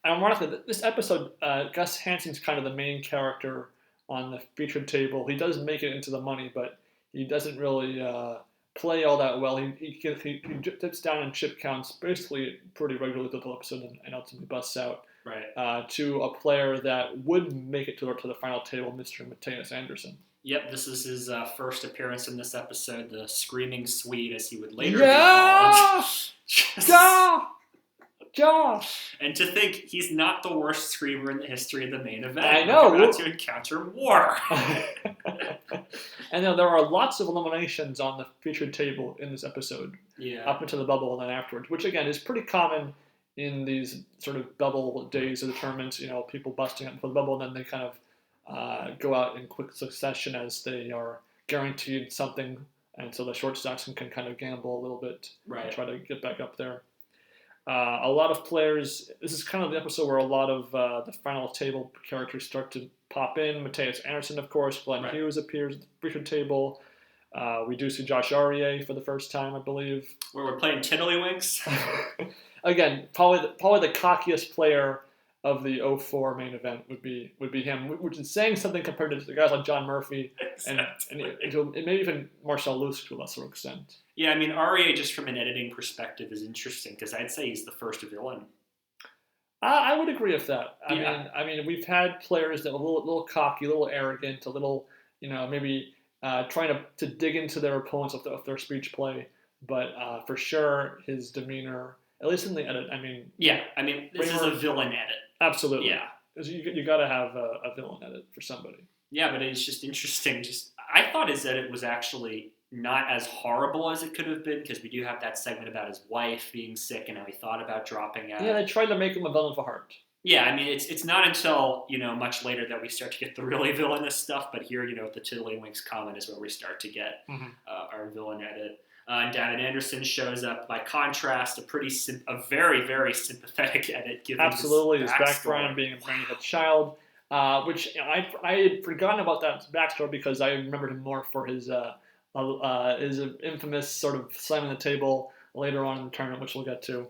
Ironically, this episode, Gus Hansen's kind of the main character on the featured table. He does make it into the money, but he doesn't really play all that well. He dips down in chip counts basically pretty regularly through the whole episode and ultimately busts out to a player that would make it to the final table, Mr. Mateus Anderson. Yep, this is his first appearance in this episode, the Screaming Swede, as he would later be called. Josh! And to think he's not the worst screamer in the history of the main event. I know. We're about to encounter war. And there are lots of eliminations on the featured table in this episode. Yeah. Up into the bubble and then afterwards, which again is pretty common in these sort of bubble days of the tournament. People busting up for the bubble, and then they kind of go out in quick succession as they are guaranteed something, and so the short stacks can kind of gamble a little bit and try to get back up there. A lot of players. This is kind of the episode where a lot of the final table characters start to pop in. Mateus Anderson, of course. Glenn Right. Hughes appears at the featured table. We do see Josh Arieh for the first time, I believe. Where we're playing Tiddlywinks. Again, probably the cockiest player of the 04 main event would be him, which is saying something compared to the guys like John Murphy and maybe even Marcel Luce to a lesser extent. Yeah, I mean, Arieh, just from an editing perspective, is interesting because I'd say he's the first villain. I would agree with that. Yeah. I mean, we've had players that are a little cocky, a little arrogant, a little, maybe trying to dig into their opponents with their speech play. But for sure, his demeanor, at least in the edit, I mean. Yeah, I mean, this is a villain edit. Absolutely. Yeah. Because you got to have a villain edit for somebody. Yeah, but it's just interesting. I thought his edit was actually not as horrible as it could have been because we do have that segment about his wife being sick and how he thought about dropping out. Yeah, they tried to make him a villain of a heart. Yeah, I mean, it's not until, much later that we start to get the really villainous stuff, but here, the Tiddlywinks comment is where we start to get our villain edit. David Anderson shows up, by contrast, a very, very sympathetic edit. Given Absolutely, his backstory. background being a brain of a child, which I had forgotten about that backstory because I remembered him more for his infamous sort of slamming the table later on in the tournament, which we'll get to.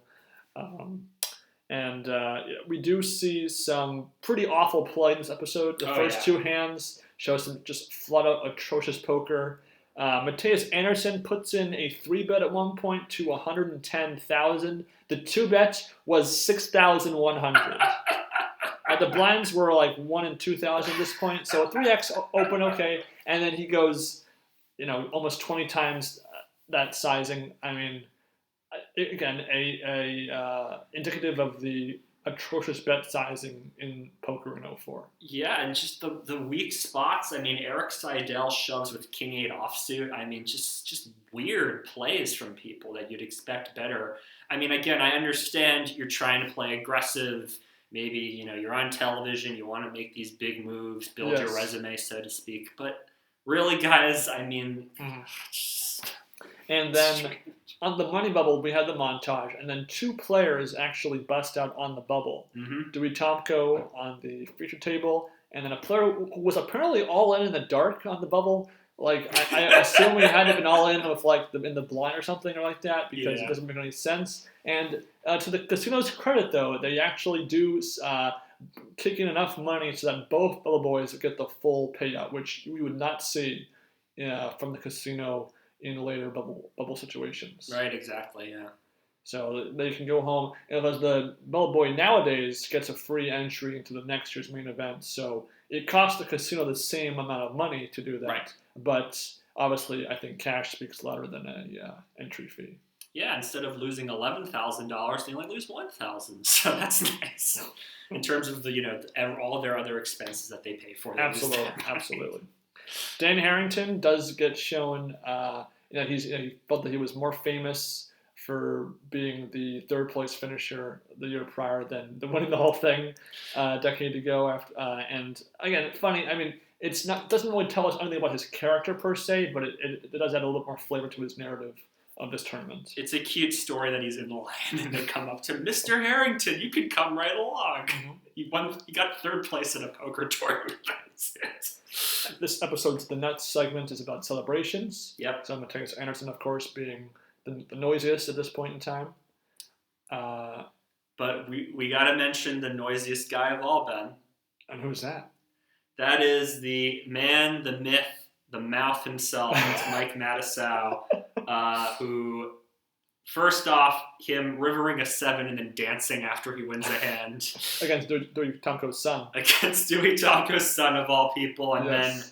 We do see some pretty awful play in this episode. The first two hands show some just flat-out atrocious poker. Mateus Anderson puts in a 3-bet at one point to 110,000. The 2-bet was 6,100. The blinds were like 1 and 2,000 at this point, so a 3x open, okay, and then he goes, almost 20 times that sizing. I mean, again, indicative of the atrocious bet sizing in poker in 04. Yeah, and just the weak spots. I mean, Eric Seidel shoves with King 8 offsuit. I mean, just weird plays from people that you'd expect better. I mean, again, I understand you're trying to play aggressive. Maybe, you're on television, you want to make these big moves, build your resume, so to speak. But really, guys, I mean... And then on the money bubble, we had the montage, and then 2 players actually bust out on the bubble. Dewey Tomko on the feature table, and then a player who was apparently all in the dark on the bubble. Like, I assume we had to been all in with, like, in the blind or something or like that, because it doesn't make any sense. And to the casino's credit, though, they actually do kick in enough money so that both bubble boys get the full payout, which we would not see from the casino in later bubble situations. Right, exactly, yeah. So they can go home. And as the bubble boy nowadays gets a free entry into the next year's main event, so it costs the casino the same amount of money to do that. Right. But obviously, I think cash speaks louder than a entry fee. Yeah, instead of losing $11,000, they only lose $1,000. So that's nice in terms of all of their other expenses that they pay for. Absolutely. Dan Harrington does get shown. He felt that he was more famous for being the third place finisher the year prior than winning the whole thing a decade ago. And again, funny. I mean, doesn't really tell us anything about his character per se, but it does add a little bit more flavor to his narrative of this tournament. It's a cute story that he's in line and they come up to Mr. Harrington. You could come right along. He got third place in a poker tournament. That's it. This episode's The Nuts segment is about celebrations. Yep. So Mateus Anderson, of course, being the noisiest at this point in time. But we got to mention the noisiest guy of all, Ben. And who's that? That is the man, the myth, the mouth himself. It's Mike Matusow, who, first off, him rivering a 7 and then dancing after he wins a hand. Against Dewey Tomko's son. Against Dewey Tomko's son, of all people. And then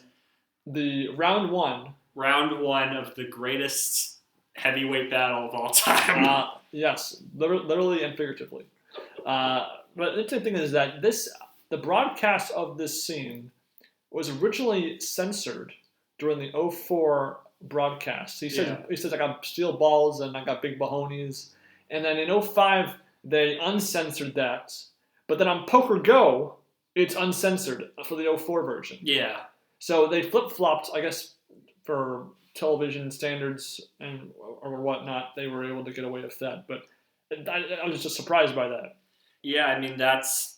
the round one of the greatest heavyweight battle of all time. Yes, literally and figuratively. But the interesting thing is that the broadcast of this scene was originally censored during the 04 broadcast. He says I got steel balls and I got big bahonies. And then in 05, they uncensored that. But then on Poker Go, it's uncensored for the 04 version. Yeah. So they flip-flopped, I guess, for television standards or whatnot. They were able to get away with that. But I was just surprised by that. Yeah, that's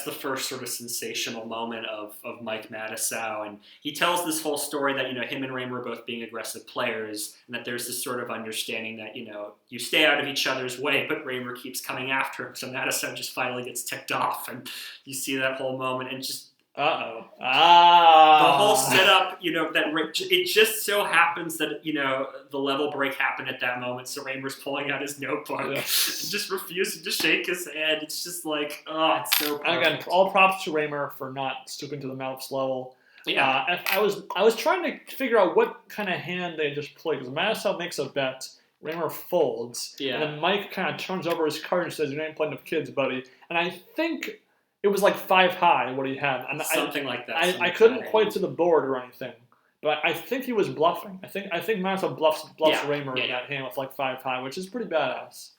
the first sort of sensational moment of Mike Matusow, and he tells this whole story that him and Raymer are both being aggressive players, and that there's this sort of understanding that you stay out of each other's way, but Raymer keeps coming after him, so Matusow just finally gets ticked off, and you see that whole moment, and just the whole setup, it just so happens that, the level break happened at that moment. So Raymer's pulling out his notebook and just refusing to shake his hand. It's just like, it's so perfect. Again, all props to Raymer for not stooping to the mouse level. Yeah. I was trying to figure out what kind of hand they just played, because Matusow makes a bet, Raymer folds, and then Mike kind of turns over his card and says, "You ain't playing with kids, buddy." And I think it was like 5 high what he had. And something like that. I couldn't point to the board or anything, but I think he was bluffing. I think Matusow bluffs Raymer in that hand with like 5 high, which is pretty badass.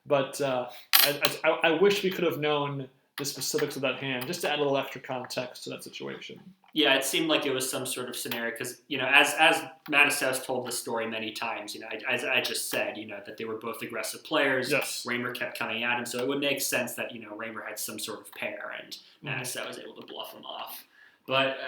But I wish we could have known the specifics of that hand, just to add a little extra context to that situation. Yeah, it seemed like it was some sort of scenario because, as Matusow's told the story many times, as I just said, that they were both aggressive players. Yes. Raymer kept coming at him, so it would make sense that, Raymer had some sort of pair and Matusow was able to bluff him off. But,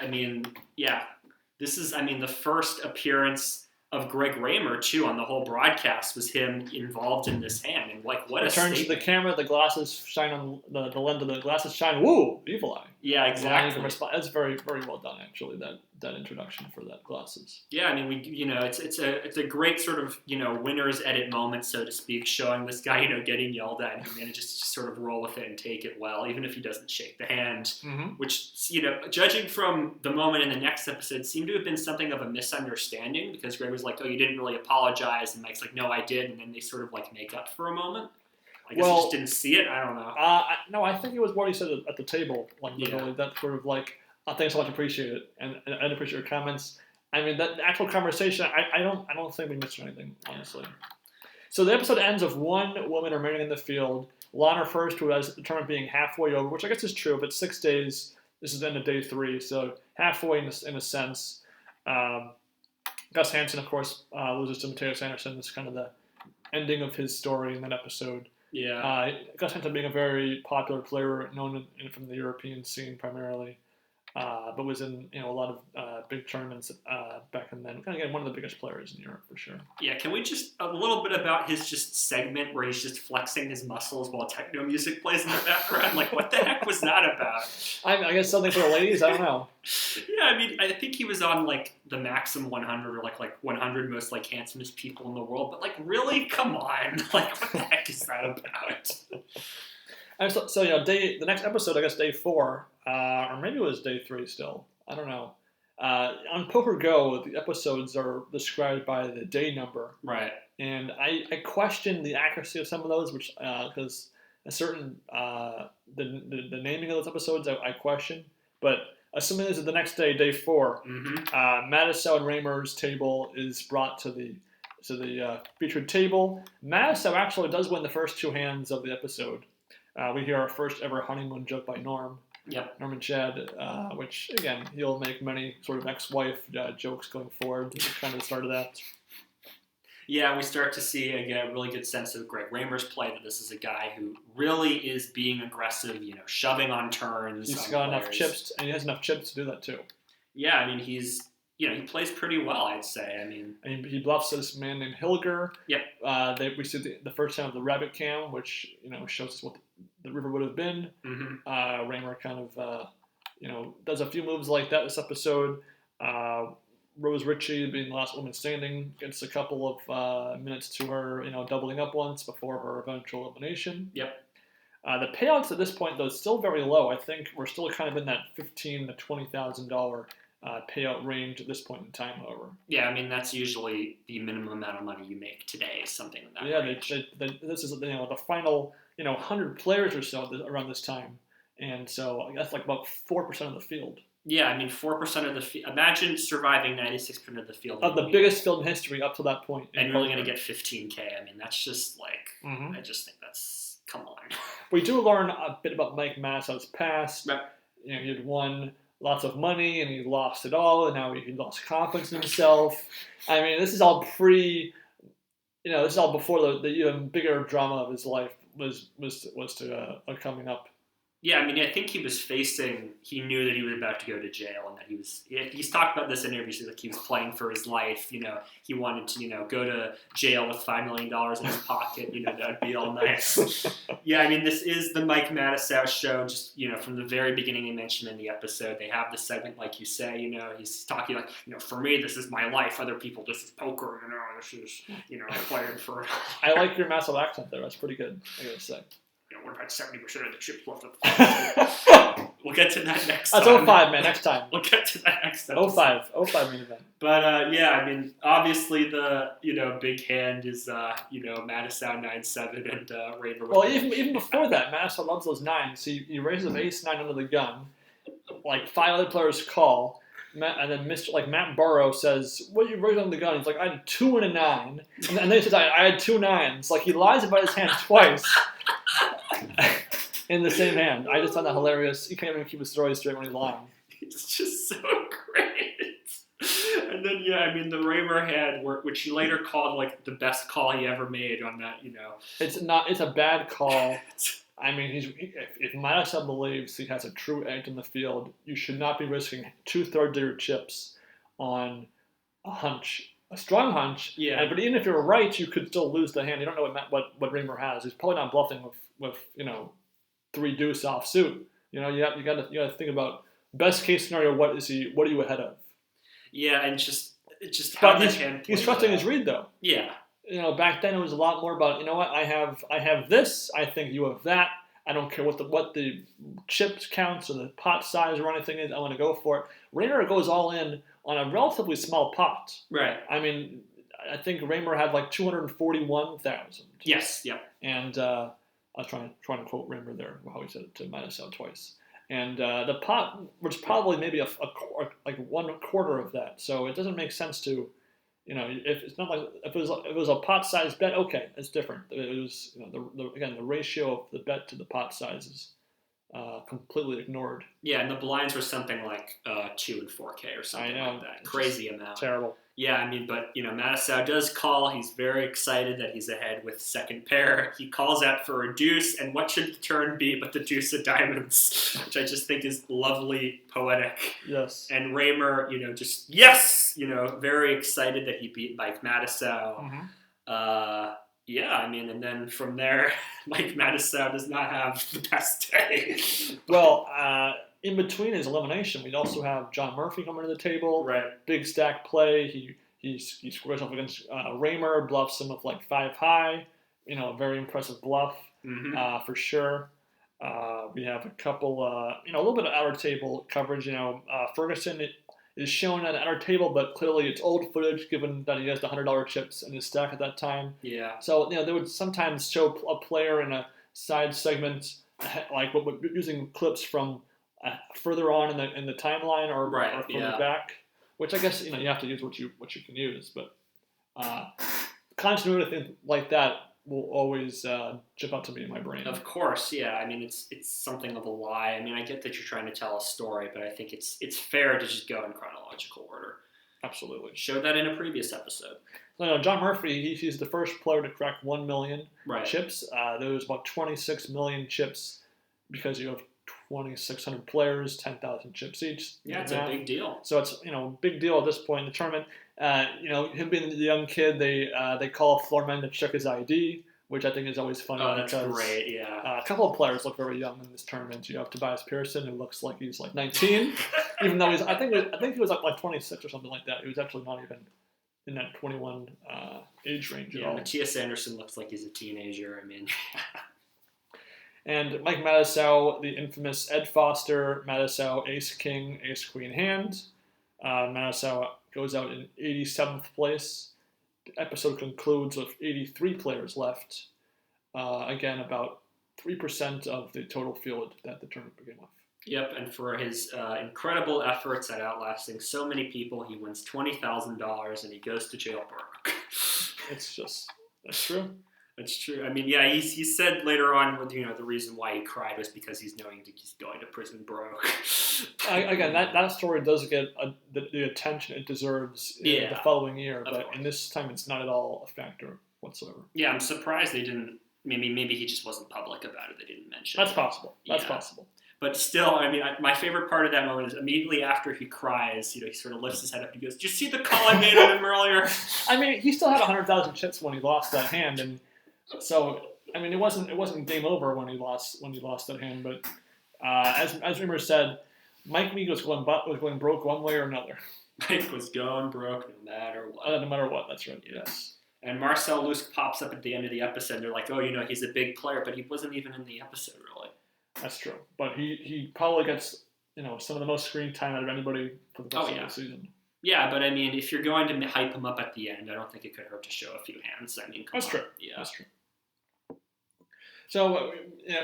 this is, the first appearance of Greg Raymer, too, on the whole broadcast was him involved in this hand. And, what a turns to the camera, the glasses shine on the lens of the glasses shine. Woo! Evil eye. Yeah, exactly. That's very, very well done, actually, that introduction for that glasses. Yeah, it's a great sort of, winner's edit moment, so to speak, showing this guy, getting yelled at, and he manages to just sort of roll with it and take it well, even if he doesn't shake the hand, which, judging from the moment in the next episode, seemed to have been something of a misunderstanding, because Greg was like, "Oh, you didn't really apologize," and Mike's like, "No, I did," and then they sort of make up for a moment. I guess he just didn't see it. I don't know. No, I think it was what he said at the table. Literally, that sort of thanks so much, appreciate it, and I appreciate your comments. That actual conversation, I don't think we missed anything, honestly. So the episode ends with one woman remaining in the field. Lon refers to it as the tournament being halfway over, which I guess is true. If it's 6 days, this is the end of day 3, so halfway in a sense. Gus Hansen, of course, loses to Mateus Anderson. It's kind of the ending of his story in that episode. Yeah. Gus Hansen being a very popular player, known from the European scene primarily, but was in a lot of big tournaments back then. Again, one of the biggest players in Europe for sure. Yeah, can we just a little bit about his just segment where he's just flexing his muscles while techno music plays in the background? What the heck was that about? I guess something for the ladies. I don't know. Yeah, I think he was on the Maxim 100 or 100 most handsomest people in the world. But really, come on, what the heck is that about? The next episode, I guess day 4, or maybe it was day 3 still. I don't know. On Poker Go, the episodes are described by the day number. Right. And I question the accuracy of some of those, which because a certain the naming of those episodes I question. But assuming this is the next day, day 4, Matusow and Raymer's table is brought to the featured table. Matusow actually does win the first 2 hands of the episode. We hear our first ever honeymoon joke by Norm. Yep. Norman Chad, which, again, he'll make many sort of ex-wife jokes going forward. Kind of the start of that. Yeah, we start to see, again, a really good sense of Greg Raymer's play, that this is a guy who really is being aggressive, shoving on turns. He's got enough chips, and he has enough chips to do that, too. Yeah, he's... he plays pretty well, I'd say. He bluffs this man named Hilger. Yep. We see the first time of the rabbit cam, which shows us what the river would have been. Raymer kind of does a few moves like that this episode. Rose Ritchie, being the last woman standing, gets a couple of minutes to her, doubling up once before her eventual elimination. Yep. The payouts at this point, though, is still very low. I think we're still kind of in that $15,000 to $20,000 payout range at this point in time, however. Yeah, that's usually the minimum amount of money you make today, is something in that range. This is the final 100 players or so around this time, and so that's about 4% of the field. Yeah, 4% of the field. Imagine surviving 96% of the field. Of the biggest field in history up to that point. And you're only going to get $15K. That's just I just think that's, come on. We do learn a bit about Mike Matusow's past. Right. He had won lots of money and he lost it all, and now he lost confidence in himself. This is all pre this is all before the even bigger drama of his life was coming up. Yeah, I mean, I think he knew that he was about to go to jail, and that he's talked about this in interviews, like he was playing for his life, he wanted to, go to jail with $5 million in his pocket, that'd be all nice. Yeah, I mean, this is the Mike Matusow show, just, from the very beginning, he mentioned in the episode, they have this segment, like you say, he's talking like, for me, this is my life, other people, this is poker, this is, I played for... I like your massive accent there, that's pretty good, I gotta say. What about 70% of the chips left at the We'll get to that next time. That's 05, man, next time. We'll get to that next time. 05 main event. But, yeah, I mean, obviously the, big hand is, Matusow 9-7 and Raymer. Well, even before that, Matusow loves those nines. So he raises an ace-9 under the gun. Like, 5 other players call. And then Matt Burrow says, "What you raised on the gun?" He's like, "I had 2 and a 9." And then he says, I had 2 9s. Like, he lies about his hand twice in the same hand. I just found that hilarious. He can't even keep his story straight when he's lying. It's just so great. And then, yeah, I mean, the Raymer hand, which he later called, like, the best call he ever made on that, It's a bad call. I mean, if Matusow believes he has a true edge in the field, you should not be risking 2/3 of your chips on a hunch, a strong hunch. Yeah. But even if you're right, you could still lose the hand. You don't know what Raymer has. He's probably not bluffing with 3 deuce offsuit. You got to think about best case scenario. What are you ahead of? Yeah, and just how that hand. He's trusting his read though. Yeah. Back then it was a lot more about, what, I have this, I think you have that. I don't care what the chips counts or the pot size or anything is, I want to go for it. Raymer goes all in on a relatively small pot. Right. I mean, I think Raymer had like 241,000. Yes, yeah. And I was trying to quote Raymer there, how he said it to Matusow twice. And the pot was probably maybe like 1/4 of that. So it doesn't make sense to... if it's not like if it was a pot size bet, okay, it's different. It was the ratio of the bet to the pot size is completely ignored. Yeah, and the blinds were something like 2 and 4K or something like that. Crazy amount. Terrible. Yeah, I mean, but Matusow does call. He's very excited that he's ahead with second pair. He calls out for a deuce, and what should the turn be but the deuce of diamonds, which I just think is lovely, poetic. Yes. And Raymer, just yes, very excited that he beat Mike Matusow. Mm-hmm. Yeah, I mean, and then from there, Mike Matusow does not have the best day. Well, in between his elimination, we'd also have John Murphy coming to the table. Right. Big stack play. He squares off against Raymer, bluffs him with like 5 high. A very impressive bluff, for sure. We have a couple, a little bit of outer table coverage. Ferguson is shown at outer table, but clearly it's old footage given that he has the $100 chips in his stack at that time. Yeah. So, they would sometimes show a player in a side segment, like using clips from further on in the timeline or from the back, which I guess, you have to use what you can use. But continuity like that will always jump out to me in my brain. Of course, yeah. I mean, it's something of a lie. I mean, I get that you're trying to tell a story, but I think it's fair to just go in chronological order. Absolutely. Showed that in a previous episode. John Murphy, he's the first player to crack 1 million chips. There was about 26 million chips because you have 2,600 players, 10,000 chips each. Yeah, it's a big deal. So it's big deal at this point in the tournament. Him being the young kid, they call Floorman to check his ID, which I think is always funny. Oh, that's great. Yeah. A couple of players look very young in this tournament. You have Tobias Pearson, who looks like he's like 19, even though I think he was like 26 or something like that. He was actually not even in that 21 age range at all. Matthias Anderson looks like he's a teenager. I mean. And Mike Matusow, the infamous Ed Foster, Matusow ace king, ace queen hand. Matusow goes out in 87th place. The episode concludes with 83 players left. Again, about 3% of the total field that the tournament began with. Yep, and for his incredible efforts at outlasting so many people, he wins $20,000 and he goes to jail broke. That's true. That's true. I mean, yeah, he said later on, the reason why he cried was because he's knowing he's going to prison broke. Again, that story does get the attention it deserves the following year, but in this time it's not at all a factor whatsoever. Yeah, I'm surprised they didn't. Maybe he just wasn't public about it. They didn't mention That's it. possible. That's possible. But still, my favorite part of that moment is immediately after he cries, he sort of lifts his head up and he goes, "Did you see the call I made on him earlier?" He still had 100,000 chips when he lost that hand, and so it wasn't game over when he lost that hand. But as Raymer said, Mike Mead was going broke one way or another. Mike was going broke no matter what. No matter what, that's right. Yes. And Marcel Lusk pops up at the end of the episode. And they're like, "Oh, he's a big player," but he wasn't even in the episode really. That's true, but he probably gets some of the most screen time out of anybody for the rest of the season. Yeah, but if you're going to hype him up at the end, I don't think it could hurt to show a few hands. That's true. Yeah, that's true. So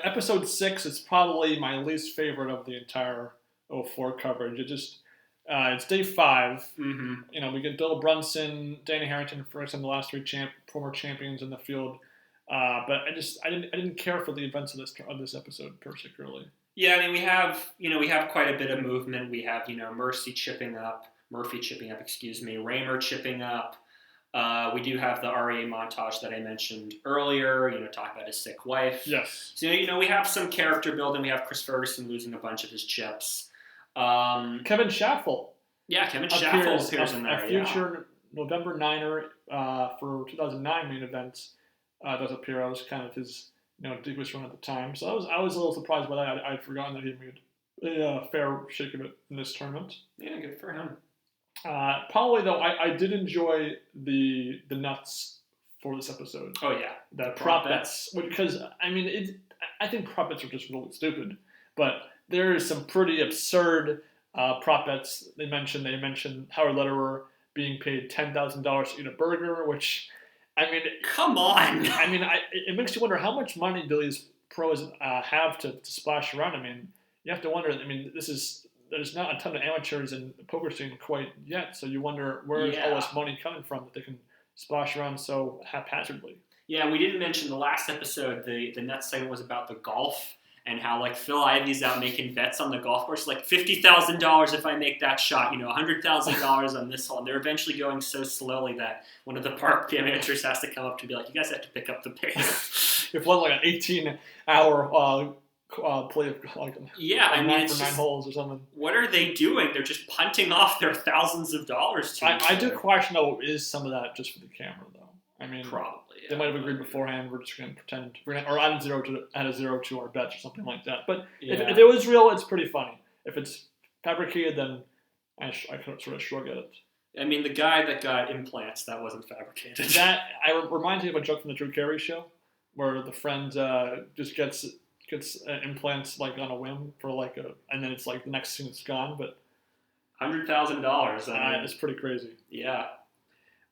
episode 6 is probably my least favorite of the entire 04 coverage. It's day 5. Mm-hmm. We get Bill Brunson, Danny Harrington, Ferguson, the last 3 former champions in the field. But I didn't care for the events of this episode particularly. Yeah, we have quite a bit of movement. We have Murphy chipping up, Raymer chipping up. We do have the Arieh montage that I mentioned earlier. Talk about his sick wife. Yes. So we have some character building. We have Chris Ferguson losing a bunch of his chips. Kevin Schaffel. Yeah, Kevin Schaffel appears in there. A future November 9er for 2009 main event. Does appear. I was kind of his deepest run at the time, so I was a little surprised by that. I'd forgotten that he made a fair shake of it in this tournament. Yeah, good for him. Probably though, I did enjoy the nuts for this episode. Oh yeah, the prop bets, because I think prop bets are just really stupid, but there is some pretty absurd prop bets. They mentioned Howard Lederer being paid $10,000 to eat a burger, which. Come on. It makes you wonder how much money do these pros have to splash around. You have to wonder. There's not a ton of amateurs in the poker scene quite yet, so you wonder where's all this money coming from that they can splash around so haphazardly. Yeah, we didn't mention the last episode. The next segment was about the golf and how Phil Ivey's out making bets on the golf course, $50,000 if I make that shot, $100,000 on this hole. And they're eventually going so slowly that one of the park managers has to come up to be like, "You guys have to pick up the pace." If one an 18-hour play of for 9 holes or something. What are they doing? They're just punting off their thousands of dollars to I do question though, is some of that just for the camera though? Probably. They might have agreed beforehand. We're just going to pretend, or add a zero to our bets or something like that. But if it was real, it's pretty funny. If it's fabricated, then I sort of shrug at it. The guy that got implants, that wasn't fabricated. That reminds me of a joke from the Drew Carey show, where the friend just gets implants on a whim for and then it's the next scene it's gone. But $100,000. It's pretty crazy. Yeah.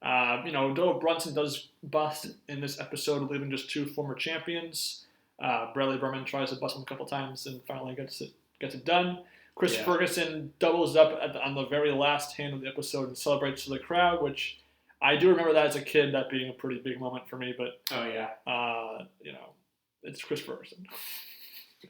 Bill Brunson does bust in this episode, leaving just 2 former champions. Bradley Berman tries to bust him a couple times and finally gets it done. Chris Ferguson doubles up on the very last hand of the episode and celebrates to the crowd, which I do remember that as a kid, that being a pretty big moment for me. But it's Chris Ferguson.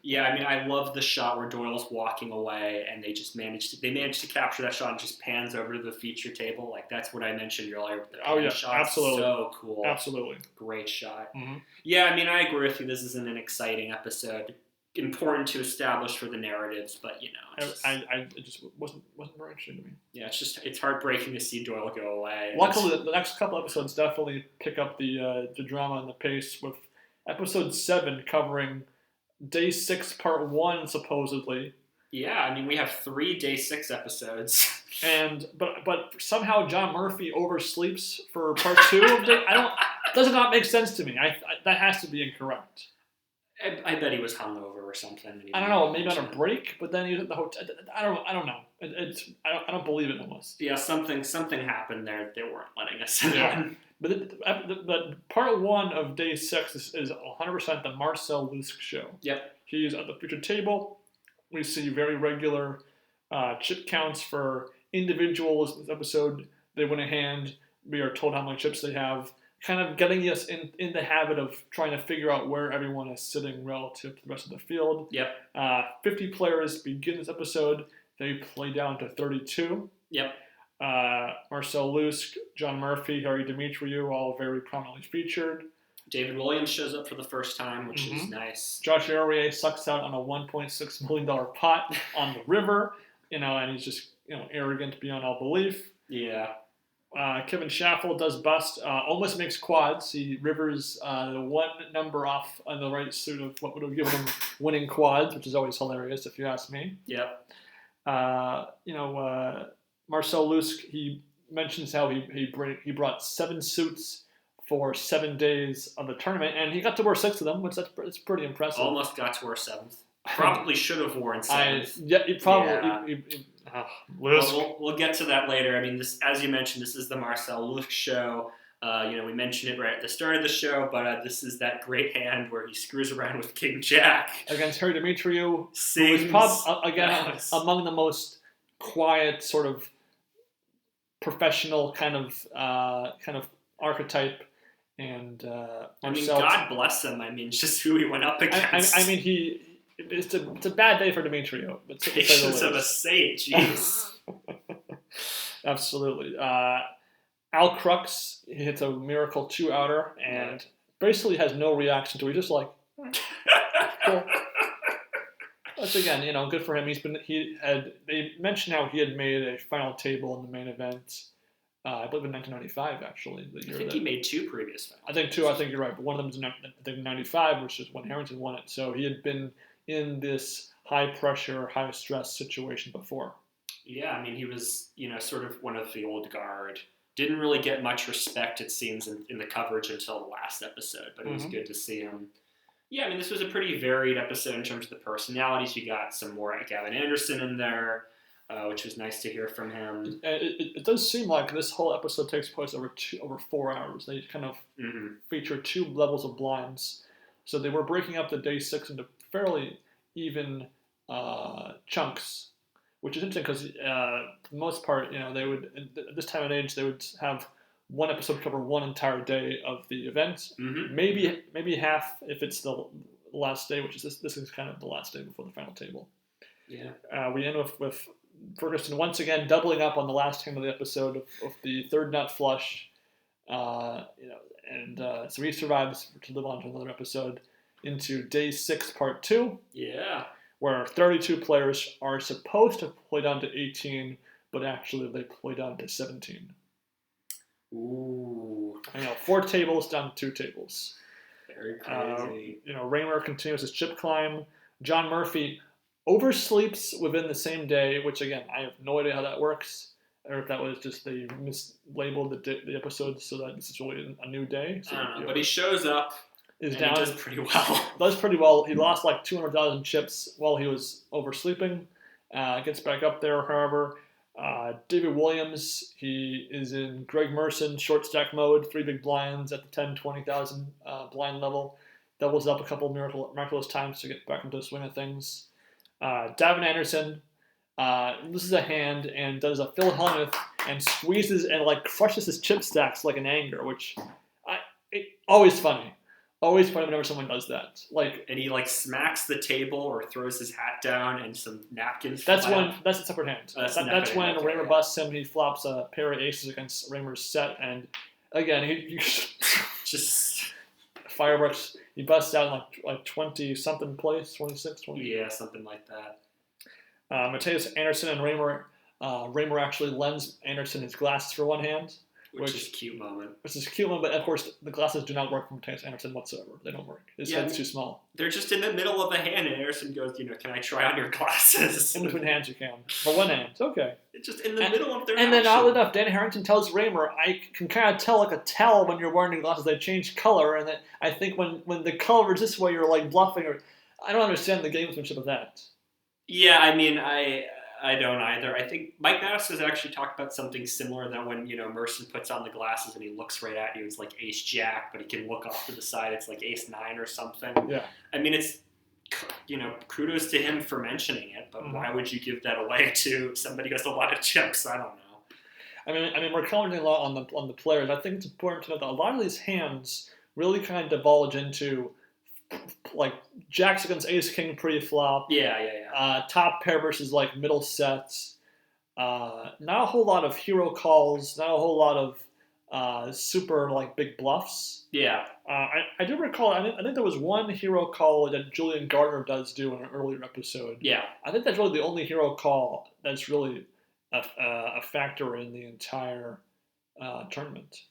Yeah, I love the shot where Doyle's walking away, and they just managed to capture that shot and just pans over to the feature table. That's what I mentioned earlier. Absolutely, so cool, absolutely, great shot. Mm-hmm. Yeah, I agree with you. This isn't an exciting episode, important to establish for the narratives, but it just wasn't very interesting to me. Yeah, it's heartbreaking to see Doyle go away. Luckily, the next couple episodes definitely pick up the drama and the pace, with episode 7 covering Day 6, Part 1, supposedly. Yeah, we have 3 Day 6 episodes. But somehow John Murphy oversleeps for Part 2 of Day. Does not make sense to me. That has to be incorrect. I bet he was hungover or something. I don't know, maybe on a break, but then he was at the hotel. I don't know. I don't believe it almost. Yeah, something happened there. They weren't letting us in. But the Part 1 of Day 6 is 100% the Marcel Lusk show. Yep. He's at the feature table. We see very regular chip counts for individuals in this episode. They win a hand. We are told how many chips they have, kind of getting us in the habit of trying to figure out where everyone is sitting relative to the rest of the field. Yep. 50 players begin this episode. They play down to 32. Yep. Marcel Lusk John Murphy, Harry Demetriou, all very prominently featured. David Williams shows up for the first time, which is nice. Josh Arieh sucks out on a $1.6 million pot on the river, and he's just arrogant beyond all belief. Yeah. Kevin Schaffel does bust, almost makes quads. He rivers one number off on the right suit of what would have given him winning quads, which is always hilarious if you ask me. Yep. Marcel Lusk, he mentions how he brought 7 suits for 7 days of the tournament, and he got to wear 6 of them, which that's pretty impressive. Almost got to wear 7th. Probably should have worn 7th. He probably. Yeah. We'll get to that later. I mean, this, as you mentioned, this is the Marcel Lusk show. We mentioned it right at the start of the show, but this is that great hand where he screws around with King Jack against Harry Demetriou, who is probably among the most quiet, sort of professional kind of archetype. And God bless him. I mean, just who he went up against. It's a bad day for Demetriou. Patience of a sage. Jeez. Absolutely. Al Crux hits a Miracle 2 outer and basically has no reaction to it. He's just like, cool. Which again, good for him. They mentioned how he had made a final table in the main event. I believe in 1995, actually. I think he made 2 previous finals. I think 2. I think you're right. But one of them is in 95, which is when Harrington won it. So he had been in this high-pressure, high-stress situation before. Yeah, I mean, he was, sort of one of the old guard. Didn't really get much respect, it seems, in the coverage until the last episode. But it was good to see him. Yeah, I mean, this was a pretty varied episode in terms of the personalities. You got some more Gavin Anderson in there. Which was nice to hear from him. It does seem like this whole episode takes place over 4 hours. They kind of feature 2 levels of blinds. So they were breaking up the day 6 into fairly even chunks, which is interesting because for the most part, they would, at this time of age, they would have one episode cover one entire day of the event. Maybe half if it's the last day, which is this is kind of the last day before the final table. Yeah. We end with Ferguson once again doubling up on the last hand of the episode of the third nut flush, so he survives to live on to another episode into day 6, part 2. Yeah, where 32 players are supposed to play down to 18, but actually they play down to 17. Ooh, 4 tables down to 2 tables. Very crazy. Raymer continues his chip climb. John Murphy oversleeps within the same day, which again, I have no idea how that works, or if that was just they mislabeled the episode so that this is really a new day. So, I don't know, but he shows up and he does pretty well. Does pretty well. He lost like 200,000 chips while he was oversleeping. Gets back up there, however. David Williams, he is in Greg Merson short stack mode, 3 big blinds at the 10, 20,000 blind level. Doubles up a couple miraculous times to get back into the swing of things. Davin Anderson loses a hand and does a Phil Hellmuth and squeezes and crushes his chip stacks like an anger, which always funny. Always funny whenever someone does that. And he smacks the table or throws his hat down and some napkins. That's a separate hand. That's when Raymer busts him. He flops a pair of aces against Raymer's set, and again he just fireworks. He busts out in 20 something place, 26, 20. Yeah, something like that. Matusow, Anderson, and Raymer. Raymer actually lends Anderson his glasses for one hand. Which is a cute moment. Which is a cute one, but of course the glasses do not work for Matusow Anderson whatsoever. They don't work. His head's too small. They're just in the middle of a hand, and Anderson goes, can I try on your glasses? In between hands you can. For one hand, okay. It's just in the middle of their And then oddly enough, Dan Harrington tells Raymer, I can kind of tell a tell when you're wearing your glasses, they change color, and that I think when the color is this way, you're bluffing, or I don't understand the gamesmanship of that. Yeah, I mean, I don't either. I think Mike Matusow has actually talked about something similar, that when, Merson puts on the glasses and he looks right at you, it's like ace jack, but he can look off to the side, it's like ace 9 or something. Yeah. I mean, it's, kudos to him for mentioning it, but why would you give that away to somebody who has a lot of chips? I don't know. I mean, we're commenting a lot on the players. I think it's important to note that a lot of these hands really kind of divulge into jacks against ace king pre-flop. Yeah. Top pair versus middle sets. Not a whole lot of hero calls. Not a whole lot of super like big bluffs. Yeah. I do recall. I think there was one hero call that Julian Gardner does do in an earlier episode. Yeah. I think that's really the only hero call that's really a factor in the entire tournament.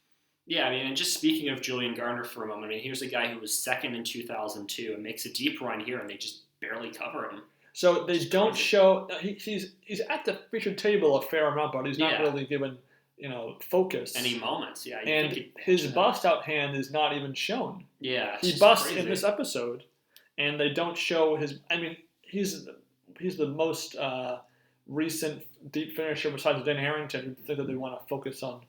Yeah, I mean, and just speaking of Julian Gardner for a moment, I mean, here's a guy who was second in 2002 and makes a deep run here, and they just barely cover him. So they don't show. He's at the featured table a fair amount, but he's not really given focus. Any moments, yeah. And his bust out hand is not even shown. Yeah, he busts in this episode, and they don't show his. I mean, he's the most recent deep finisher besides Dan Harrington. Who think that they want to focus on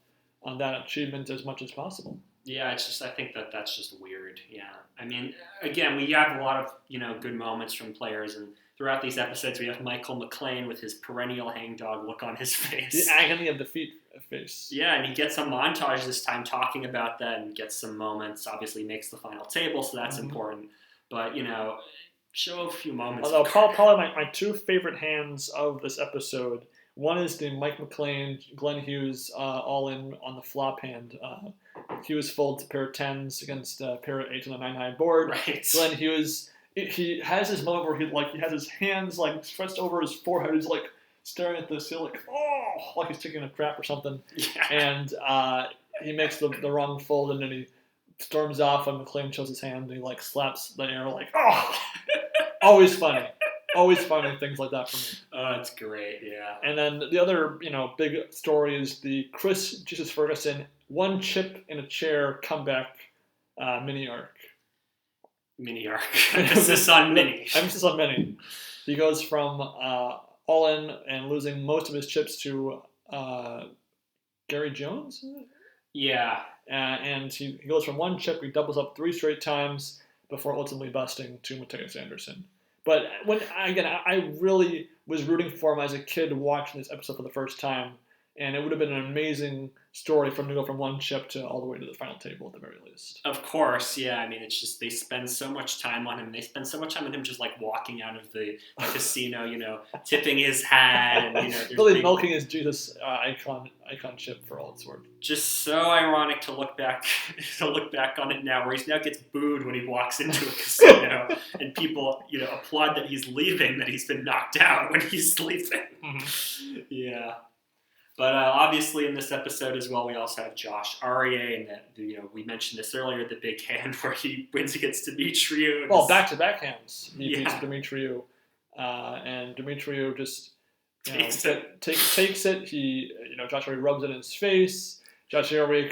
that achievement as much as possible. Yeah, it's just I think that's just weird. Yeah, I mean, again, we have a lot of good moments from players, and throughout these episodes, we have Michael McLean with his perennial hangdog look on his face, the agony of defeat face. Yeah, and he gets a montage this time talking about that, and gets some moments. Obviously, makes the final table, so that's important. But show a few moments. Although probably my two favorite hands of this episode. One is the Mike McLean, Glenn Hughes all in on the flop hand. Hughes folds a pair of tens against a pair of eights on a 9-high board. Right. Glenn Hughes, he has his moment where he has his hands like stretched over his forehead. He's like staring at the ceiling, like he's taking a crap or something. Yeah. And he makes the wrong fold, and then he storms off, and McLean shows his hand, and he like slaps the air like, always funny. Always funny things like that for me. Oh, that's great, yeah. And then the other, big story is the Chris Jesus Ferguson one chip in a chair comeback mini arc. Mini arc. Emphasis on mini. Emphasis on mini. He goes from all in and losing most of his chips to Gary Jones? Yeah. And he goes from one chip, he doubles up 3 straight times before ultimately busting to Mateus Anderson. But I really was rooting for him as a kid watching this episode for the first time, and it would have been an amazing story for him to go from one chip to all the way to the final table at the very least. Of course, yeah. I mean, it's just they spend so much time on him. They spend so much time on him just like walking out of the casino, tipping his hat, and really milking his Jesus icon chip for all it's worth. Just so ironic to look back on it now, where he now gets booed when he walks into a casino, and people applaud that he's leaving, that he's been knocked out when he's leaving. Mm-hmm. Yeah. But obviously in this episode as well, we also have Josh Arieh, and that we mentioned this earlier, the big hand where he wins against Demetriou. Well, back-to-back hands. He beats Demetriou, and Demetriou just takes it. He Josh Arieh rubs it in his face. Josh Arieh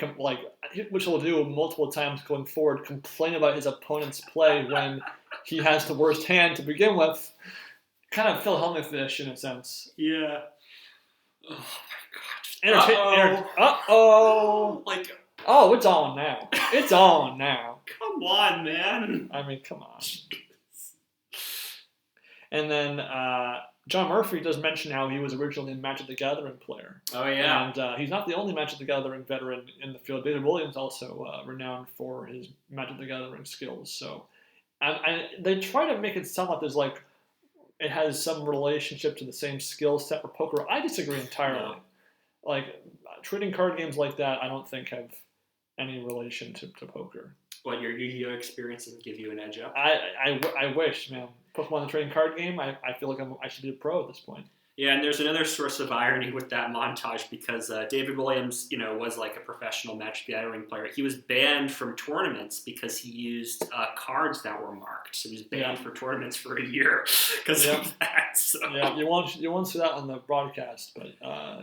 which he'll do multiple times going forward, complain about his opponent's play when he has the worst hand to begin with. Kind of Phil Hellmuth-ish in a sense. Yeah. Uh-oh. It's on now. It's on now. Come on, man. I mean, come on. And then John Murphy does mention how he was originally a Magic the Gathering player. Oh, yeah. And he's not the only Magic the Gathering veteran in the field. David Williams also renowned for his Magic the Gathering skills. So they try to make it sound like it has some relationship to the same skill set for poker. I disagree entirely. No. Trading card games like that, I don't think have any relation to poker. What, your Yu-Gi-Oh experience doesn't give you an edge up? I wish, man. Pokemon the trading card game, I feel like I should be a pro at this point. Yeah, and there's another source of irony with that montage because David Williams, was like a professional Magic the Gathering player. He was banned from tournaments because he used cards that were marked. So he was banned for tournaments for a year because of that. So. Yeah, you won't see that on the broadcast, but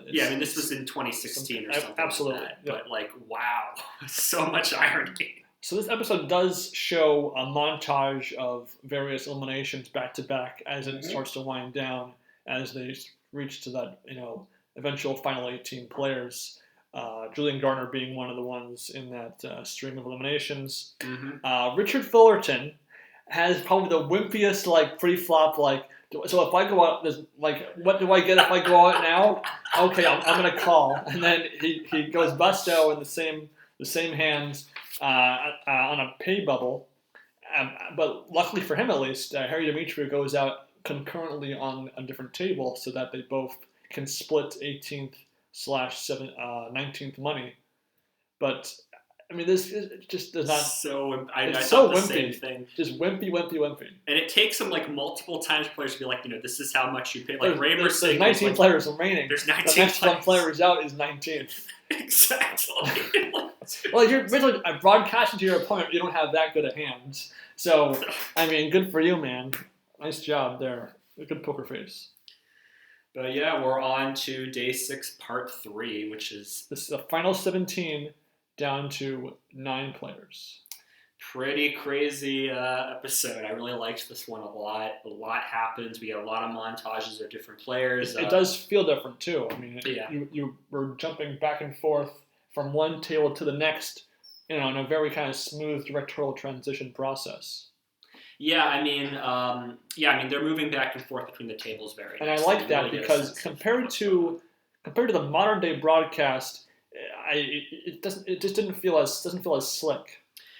this was in 2016 or something. Absolutely, like that. But wow, so much irony. So this episode does show a montage of various eliminations back to back as it starts to wind down. As they reach to that, eventual final 18 players, Julian Gardner being one of the ones in that string of eliminations. Mm-hmm. Richard Fullerton has probably the wimpiest, pre-flop, so if I go out, what do I get if I go out now? Okay, I'm going to call. And then he goes busto in the same hands on a pay bubble. But luckily for him, at least, Harry Demetriou goes out concurrently on a different table so that they both can split 18th/19th money. But I mean, this just does not. So I It's thought so the same wimpy. thing. Just wimpy. And it takes them like multiple times for players to be like, this is how much you pay. Like Raymer There's saying, 19 like, players remaining. There's 19 The next one player is out is 19. Exactly. Well, you're basically broadcasting to your opponent. You don't have that good of hands. So, I mean, good for you, man. Nice job there. A good poker face. But yeah, we're on to day 6, part 3, which is... This is the final 17 down to 9 players. Pretty crazy episode. I really liked this one a lot. A lot happens. We get a lot of montages of different players. It does feel different, too. I mean, yeah. you were jumping back and forth from one table to the next, in a very kind of smooth directorial transition process. Yeah, I mean, they're moving back and forth between the tables very and nicely. I like that because compared to the modern day broadcast, it just doesn't feel as slick.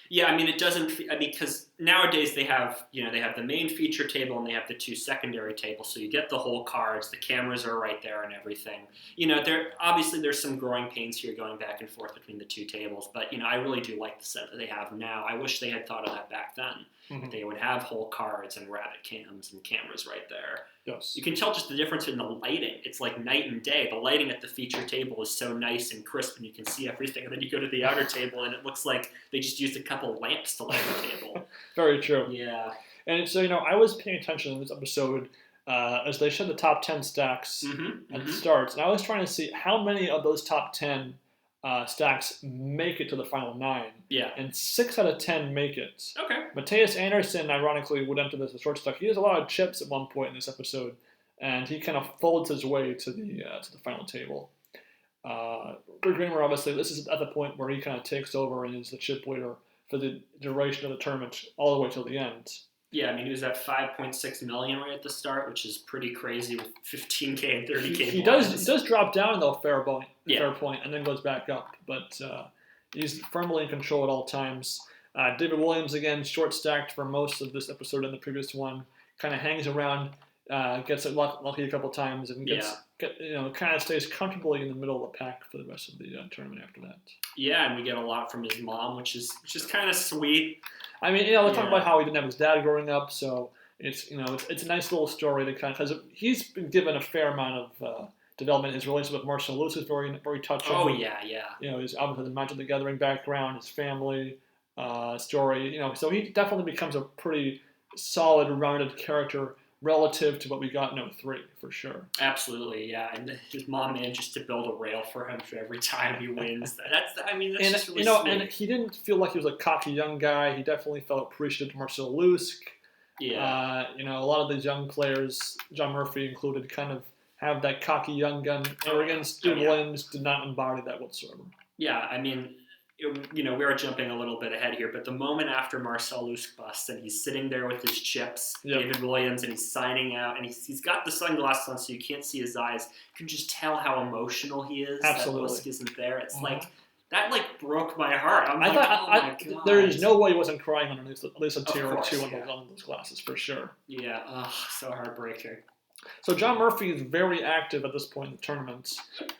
Yeah, I mean, it doesn't. Because nowadays they have the main feature table and they have the 2 secondary tables, so you get the whole cards. The cameras are right there and everything. There's some growing pains here going back and forth between the 2 tables, but I really do like the set that they have now. I wish they had thought of that back then. Mm-hmm. They would have whole cards and rabbit cams and cameras right there. Yes. You can tell just the difference in the lighting. It's like night and day. The lighting at the feature table is so nice and crisp, and you can see everything. And then you go to the outer table, and it looks like they just used a couple lamps to light the table. Very true. Yeah. And so, I was paying attention in this episode as they showed the top 10 stacks at the start, and I was trying to see how many of those top 10 stacks make it to the final 9. Yeah. And 6 out of 10 make it. Okay. Mateus Anderson, ironically, would enter this as a short stack. He has a lot of chips at one point in this episode, and he kind of folds his way to the final table. Raymer, obviously, this is at the point where he kind of takes over and is the chip leader for the duration of the tournament all the way till the end. Yeah, I mean, he was at 5.6 million right at the start, which is pretty crazy with 15K and 30K. He does drop down, though, fair point, and then goes back up. But he's firmly in control at all times. David Williams, again, short-stacked for most of this episode and the previous one. Kind of hangs around, gets lucky a couple times, and kind of stays comfortably in the middle of the pack for the rest of the tournament after that. Yeah, and we get a lot from his mom, which is kind of sweet. I mean, they talk about how he didn't have his dad growing up, so it's a nice little story to kind of, because he's been given a fair amount of development. His relationship with Marcel Lewis is very touching. Oh yeah. His obviously the Magic the Gathering background, his family story. So he definitely becomes a pretty solid, rounded character relative to what we got in 03, for sure. Absolutely, yeah. And his mom manages to build a rail for him for every time he wins. That's just really sweet. And he didn't feel like he was a cocky young guy. He definitely felt appreciative to Marcel Lewis. Yeah. A lot of these young players, John Murphy included, kind of have that cocky young gun arrogance. David Williams did not embody that whatsoever. Yeah, I mean, we are jumping a little bit ahead here, but the moment after Marcel Lewis busts and he's sitting there with his chips, David Williams, and he's signing out, and he's got the sunglasses on so you can't see his eyes. You can just tell how emotional he is. Absolutely. That Lewis isn't there. It's that broke my heart. Oh my God. There is no way he wasn't crying on at least a tear or two on those glasses, for sure. Yeah, so heartbreaking. So John Murphy is very active at this point in the tournament.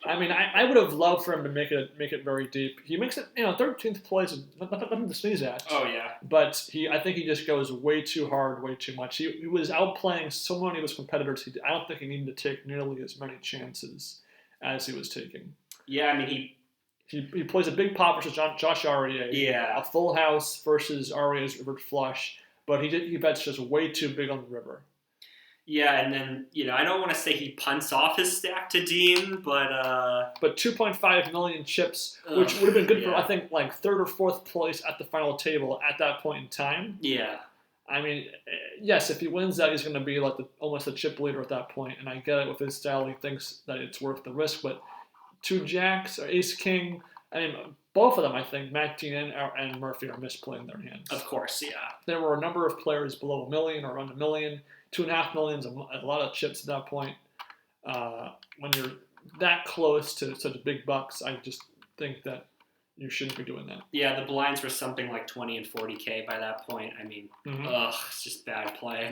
I mean, I would have loved for him to make it very deep. He makes it, 13th place is nothing to sneeze at. Oh yeah. But I think he just goes way too hard, way too much. He was outplaying so many of his competitors. I don't think he needed to take nearly as many chances as he was taking. Yeah, I mean he plays a big pot versus Josh Arieh. Yeah. A full house versus Arieh's river flush, but he bets just way too big on the river. Yeah, and then, I don't want to say he punts off his stack to Dean, but 2.5 million chips, which would have been good for, I think, like 3rd or 4th place at the final table at that point in time. Yeah. I mean, yes, if he wins that, he's going to be like almost a chip leader at that point, and I get it with his style. He thinks that it's worth the risk, but 2 jacks or ace king, I mean, both of them, I think, Matt Dean and Murphy are misplaying their hands. Of course, yeah. There were a number of players below $1 million or around $1 million. 2.5 million is a lot of chips at that point. When you're that close to such big bucks, I just think that you shouldn't be doing that. Yeah, the blinds were something like 20 and 40K by that point. I mean, it's just bad play.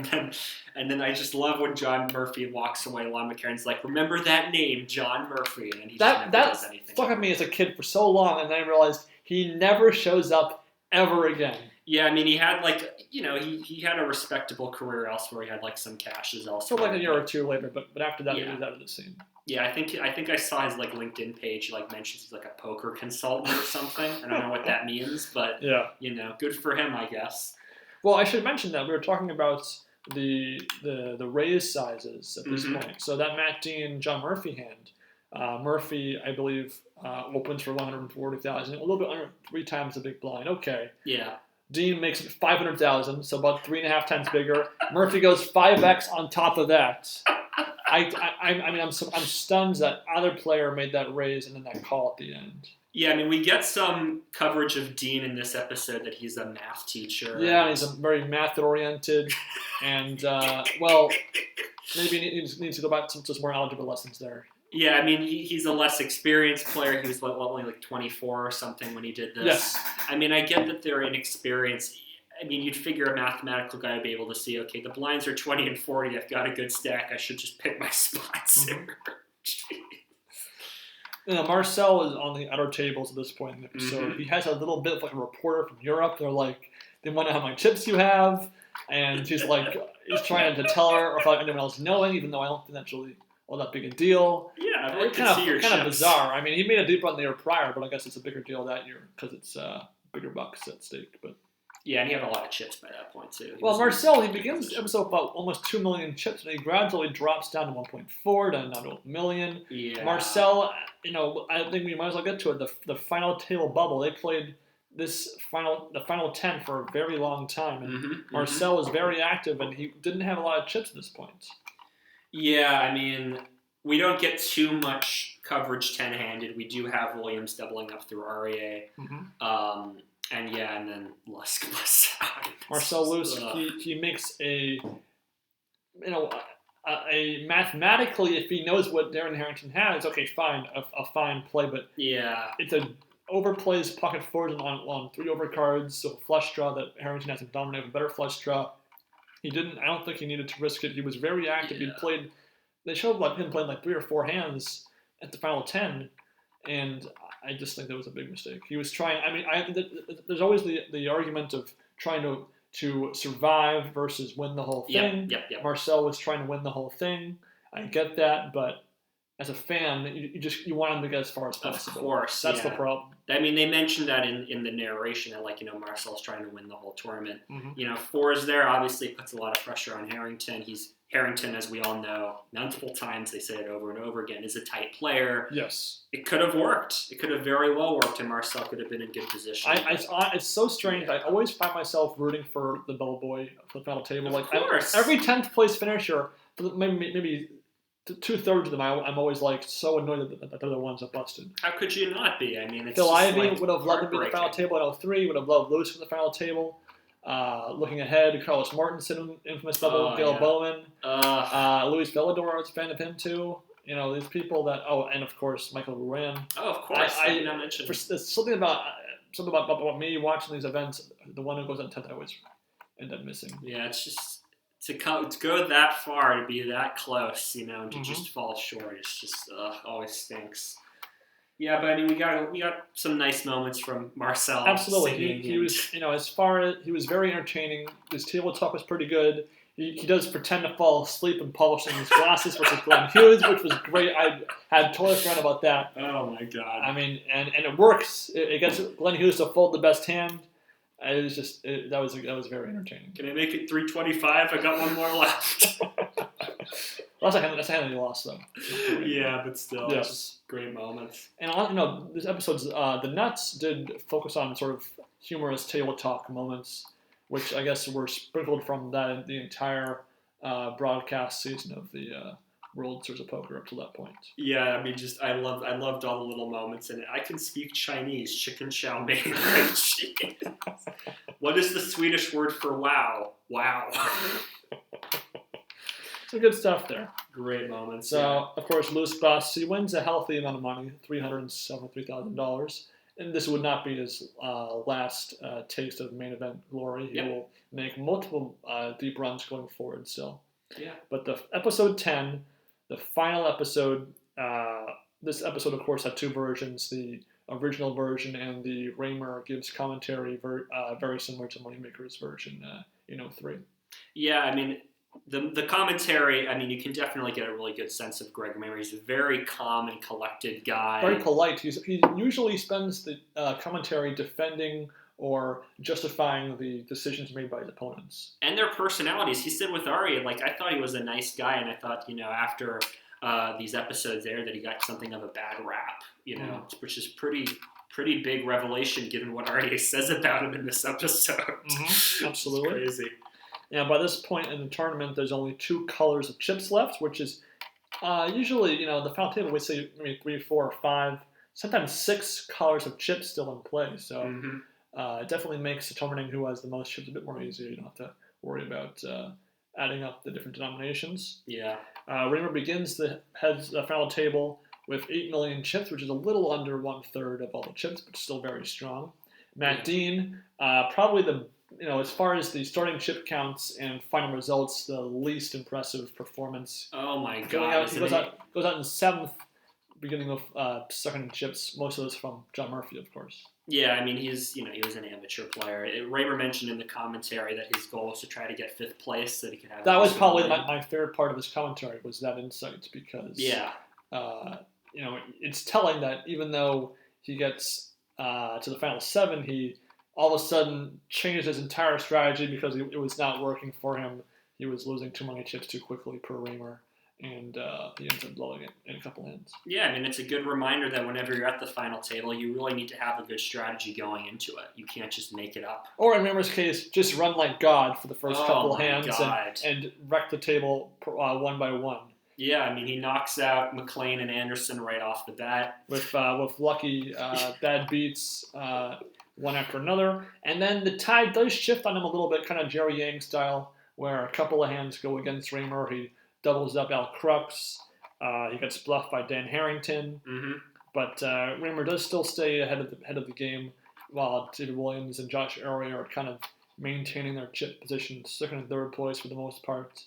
And then I just love when John Murphy walks away. Lon McCarron's like, remember that name, John Murphy, and he just never does anything. That stuck at me as a kid for so long, and then I realized he never shows up ever again. Yeah, I mean, he had he had a respectable career elsewhere. He had some cashes elsewhere. So a year or two later, but after that, he was out of the scene. Yeah, I think I saw his LinkedIn page. He mentions he's a poker consultant or something. I don't know what that means, but good for him, I guess. Well, I should mention that we were talking about the raise sizes at this point. So that Matt Dean John Murphy hand, Murphy I believe opens for 140,000, a little bit under 3 times the big blind. Okay. Yeah. Dean makes it 500,000, so about 3.5 times bigger. Murphy goes 5x on top of that. I'm stunned that either player made that raise and then that call at the end. Yeah, I mean, we get some coverage of Dean in this episode that he's a math teacher. Yeah, he's a very math-oriented, and, maybe he needs to go back to some more algebra lessons there. Yeah, I mean, he's a less experienced player. He was only 24 or something when he did this. Yes. I mean, I get that they're inexperienced. I mean, you'd figure a mathematical guy would be able to see, okay, the blinds are 20 and 40. I've got a good stack. I should just pick my spots here. Marcel is on the outer tables at this point in the episode. He has a little bit of a reporter from Europe. They're like, they want to know how many chips you have. And he's trying to tell her or if anyone else knowing, even though I don't think that's really all that big a deal. Yeah, I'd like kind to see your kind of chips. Bizarre. I mean, he made a deep run the year prior, but I guess it's a bigger deal that year because it's bigger bucks at stake. But yeah, and he had a lot of chips by that point too. Marcel, he begins the episode with about almost 2 million chips, and he gradually drops down to 1.4, then down to 1 million. Yeah. Marcel, I think we might as well get to it. The final table bubble, they played the final 10 for a very long time, and Marcel was very active, and he didn't have a lot of chips at this point. Yeah, I mean, we don't get too much coverage 10-handed. We do have Williams doubling up through Arieh. And then Lusk plus out. Marcel Lusk, he makes a mathematically, if he knows what Darren Harrington has, okay, fine, a fine play, but it's a overplays pocket forwards on 3 overcards, so flush draw that Harrington has to dominate with a better flush draw. I don't think he needed to risk it. He was very active. Yeah. They showed him playing 3 or 4 hands at the final 10, and I just think that was a big mistake. He was trying. I mean, there's always the argument of trying to survive versus win the whole thing. Yep. Marcel was trying to win the whole thing. I get that, but as a fan, you want him to get as far as possible. Of course, that's the problem. I mean, they mentioned that in the narration that Marcel's trying to win the whole tournament. 4 is there, obviously puts a lot of pressure on Harrington. Harrington, as we all know, multiple times, they say it over and over again, is a tight player. Yes. It could have worked. It could have very well worked, and Marcel could have been in good position. It's so strange. I always find myself rooting for the bellboy for the final table. Of course. Every 10th place finisher, maybe 2/3 of them, I'm always so annoyed that they're the ones that busted. How could you not be? I mean, it's Phil just Ivey would have loved to be in the final table at 03, would have loved Lewis for the final table. Looking ahead, Carlos Mortensen, infamous double, Gail Bowman. Luis Villador, I was a fan of him too. These people that, and of course, Michael Ruan. Oh, of course. I did not mention. There's something about me watching these events, the one who goes on 10th, I always end up missing. Yeah, it's just, to go that far, to be that close, and to just fall short, it's just, always stinks. Yeah, but I mean, we got some nice moments from Marcel. Absolutely, he was, as far as he was very entertaining. His table talk was pretty good. He does pretend to fall asleep and polishing his glasses versus Glenn Hughes, which was great. I had totally forgotten about that. Oh my god! I mean, and it works. It gets Glenn Hughes to fold the best hand. It was just that was very entertaining. Can I make it 325? I got one more left. That's a hand that you lost, though. Yeah, but still, yes. It's just great moments. And this episode's the Nuts did focus on sort of humorous table talk moments, which I guess were sprinkled from the entire broadcast season of the World Series of Poker up to that point. Yeah, I mean, I loved all the little moments in it. I can speak Chinese, chicken chow mein. What is the Swedish word for wow? Wow. Some good stuff there. Great moments. So, of course, Lewis Buss, he wins a healthy amount of money, $373,000. and this would not be his last taste of main event glory. He will make multiple deep runs going forward still. Yeah. But the episode 10, the final episode, this episode, of course, had two versions, the original version and the Raymer gives commentary very similar to Moneymaker's version in 03. Yeah, I mean, the commentary, I mean, you can definitely get a really good sense of Greg Raymer. He's a very calm and collected guy. Very polite. He usually spends the commentary defending or justifying the decisions made by his opponents. And their personalities. He said with Arieh, like, I thought he was a nice guy, and I thought, after these episodes there that he got something of a bad rap, which is pretty big revelation given what Arieh says about him in this episode. Mm-hmm. Absolutely. It's crazy. Yeah, by this point in the tournament, there's only 2 colors of chips left, which is usually, the final table, we say maybe 3, 4, or 5, sometimes 6 colors of chips still in play. So it definitely makes determining who has the most chips a bit more easier. You don't have to worry about adding up the different denominations. Yeah. Raymer begins the final table with 8 million chips, which is a little under 1/3 of all the chips, but still very strong. Matt Dean, probably the as far as the starting chip counts and final results, the least impressive performance. Oh my God! He goes out in 7th, beginning with second chips. Most of those from John Murphy, of course. Yeah, I mean he was an amateur player. Raymer mentioned in the commentary that his goal was to try to get 5th place so that he could have. That was probably my favorite part of his commentary, was that insight, because it's telling that even though he gets to the final 7, he all of a sudden changed his entire strategy because it was not working for him. He was losing too many chips too quickly per Raymer, and he ends up blowing it in a couple hands. Yeah, I mean, it's a good reminder that whenever you're at the final table, you really need to have a good strategy going into it. You can't just make it up. Or in Raymer's case, just run like God for the first couple hands and wreck the table one by one. Yeah, I mean, he knocks out McLean and Anderson right off the bat. With lucky bad beats, one after another. And then the tide does shift on him a little bit, kind of Jerry Yang style, where a couple of hands go against Raymer. He doubles up Al Crux. He gets bluffed by Dan Harrington. Mm-hmm. But Raymer does still stay ahead of the game, while David Williams and Josh Arieh are kind of maintaining their chip position, 2nd and 3rd place for the most part.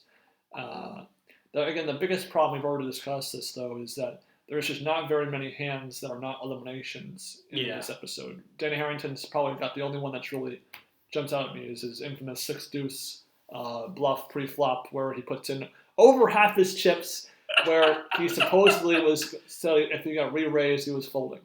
Again, the biggest problem, we've already discussed this, though, is that there's just not very many hands that are not eliminations in this episode. Danny Harrington's probably got the only one that's really jumps out at me is his infamous 6-deuce bluff pre-flop, where he puts in over half his chips, where he supposedly was, so if he got re-raised, he was folding.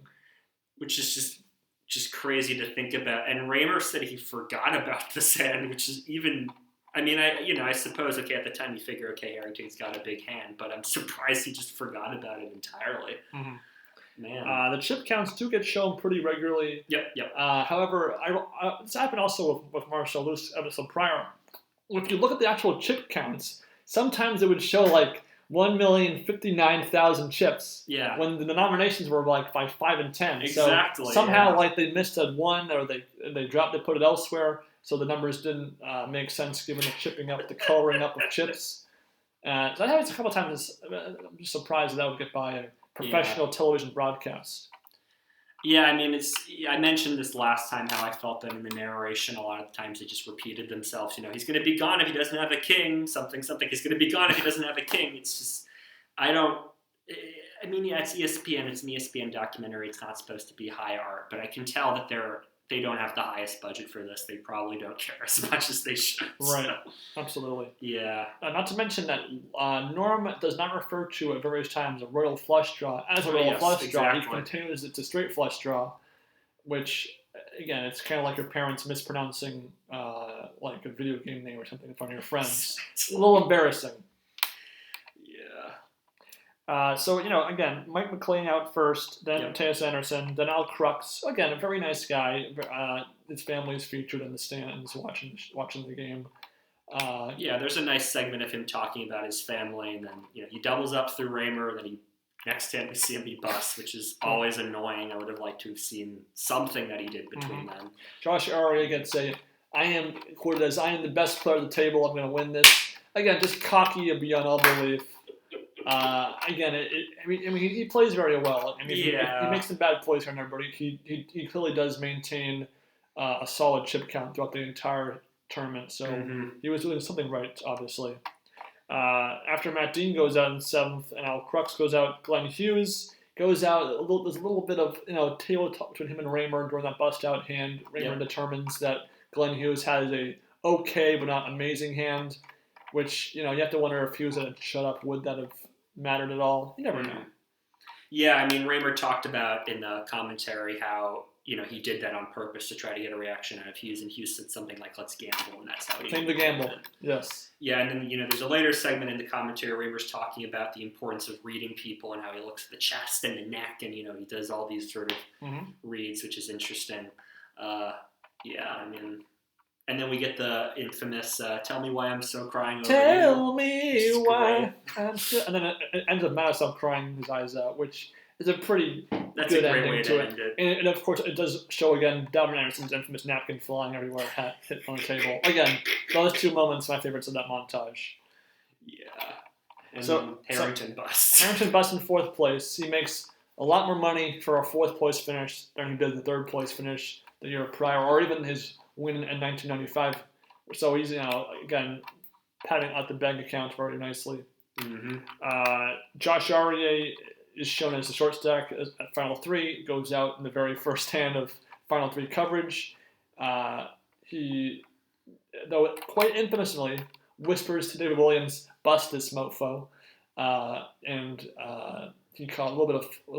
Which is just crazy to think about. And Raymer said he forgot about this hand, which is even... I mean, I suppose, at the time you figure, Harrington's got a big hand, but I'm surprised he just forgot about it entirely. Mm-hmm. Man. The chip counts do get shown pretty regularly. Yep. However, this happened also with Marshall Luce episode prior. If you look at the actual chip counts, sometimes it would show like 1,059,000 chips. Yeah. When the denominations were like by 5 and 10. Exactly. So somehow like they missed a 1, or they dropped it, put it elsewhere. So the numbers didn't make sense given the chipping up, the coloring up of chips. So that happens a couple times. I'm just surprised that would get by a professional television broadcast. Yeah, I mean, I mentioned this last time, how I felt that in the narration a lot of times they just repeated themselves. He's going to be gone if he doesn't have a king, something. He's going to be gone if he doesn't have a king. It's just, it's ESPN. It's an ESPN documentary. It's not supposed to be high art, but I can tell that they don't have the highest budget for this. They probably don't care as much as they should. Right, so. Absolutely. Yeah. Not to mention that Norm does not refer to at various times a royal flush draw as a royal flush draw. He continues it's a straight flush draw, which, again, it's kind of like your parents mispronouncing like a video game name or something in front of your friends. It's a little embarrassing. So, again, Mike McLean out first, then Mateus Anderson, then Al Crux. Again, a very nice guy. His family is featured in the stands watching the game. There's a nice segment of him talking about his family, and then he doubles up through Raymer, and then next time we see him be bust, which is always annoying. I would have liked to have seen something that he did between them. Josh Arieh gets I am the best player at the table. I'm going to win this. Again, just cocky beyond all belief. Again, he plays very well. I mean, Yeah. he makes some bad plays here and there, but he clearly does maintain a solid chip count throughout the entire tournament. So he was doing something right, obviously. After Matt Dean goes out in 7th and Al Crux goes out, Glenn Hughes goes out. There's a little bit of table talk between him and Raymer during that bust out hand. Raymer determines that Glenn Hughes has a okay but not amazing hand, which you have to wonder if Hughes had shut up, would that have mattered at all? You never know. Yeah, I mean, Raymer talked about in the commentary how he did that on purpose to try to get a reaction out of Hughes, and Hughes said something like, "Let's gamble," and that's how he came to gamble. Yes. Yeah, and then there's a later segment in the commentary. Raymer's talking about the importance of reading people and how he looks at the chest and the neck, and he does all these sort of reads, which is interesting. Yeah, I mean. And then we get the infamous "Tell me why I'm so crying over Tell me why I'm so..." And then it ends up Matusow crying his eyes out, which is a pretty good ending to it. And of course, it does show again Dalvin Anderson's infamous napkin flying everywhere, hat hit on the table. Again, those two moments, my favorites of that montage. Yeah. And so Harrington busts. Harrington busts in 4th place. He makes a lot more money for a 4th place finish than he did the 3rd place finish the year prior, or even his win in 1995. So he's, again, patting out the bank account very nicely. Josh Arieh is shown as the short stack at Final 3, goes out in the very first hand of Final 3 coverage. He, though quite infamously, whispers to David Williams, "Bust this mofo," and he caught a little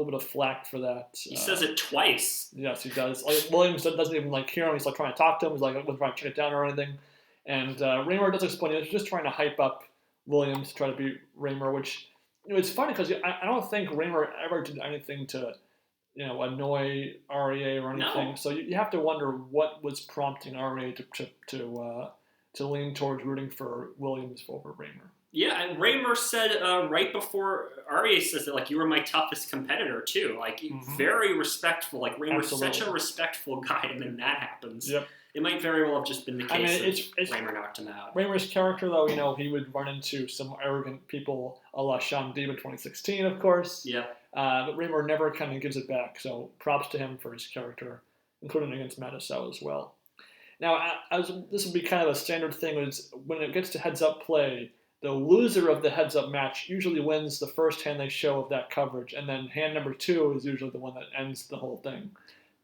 bit of flack for that. He says it twice. Yes, he does. Williams doesn't even hear him. He's trying to talk to him. He's wasn't trying to check it down or anything. And Raymer does explain he's just trying to hype up Williams to try to beat Raymer, which it's funny because I don't think Raymer ever did anything to annoy Arieh or anything. No. So you have to wonder what was prompting Arieh to lean towards rooting for Williams over Raymer. Yeah, and Raymer said right before Arieh says that you were my toughest competitor too. Very respectful. Raymer's such a respectful guy, and then that happens. Yep. It might very well have just been the case that Raymer knocked him out. Raymer's character, though, he would run into some arrogant people, a la Sean Deeb in 2016, of course. Yeah. But Raymer never kind of gives it back, so props to him for his character, including against Matusow as well. Now, this would be kind of a standard thing, is when it gets to heads-up play, the loser of the heads-up match usually wins the first hand they show of that coverage, and then hand number 2 is usually the one that ends the whole thing.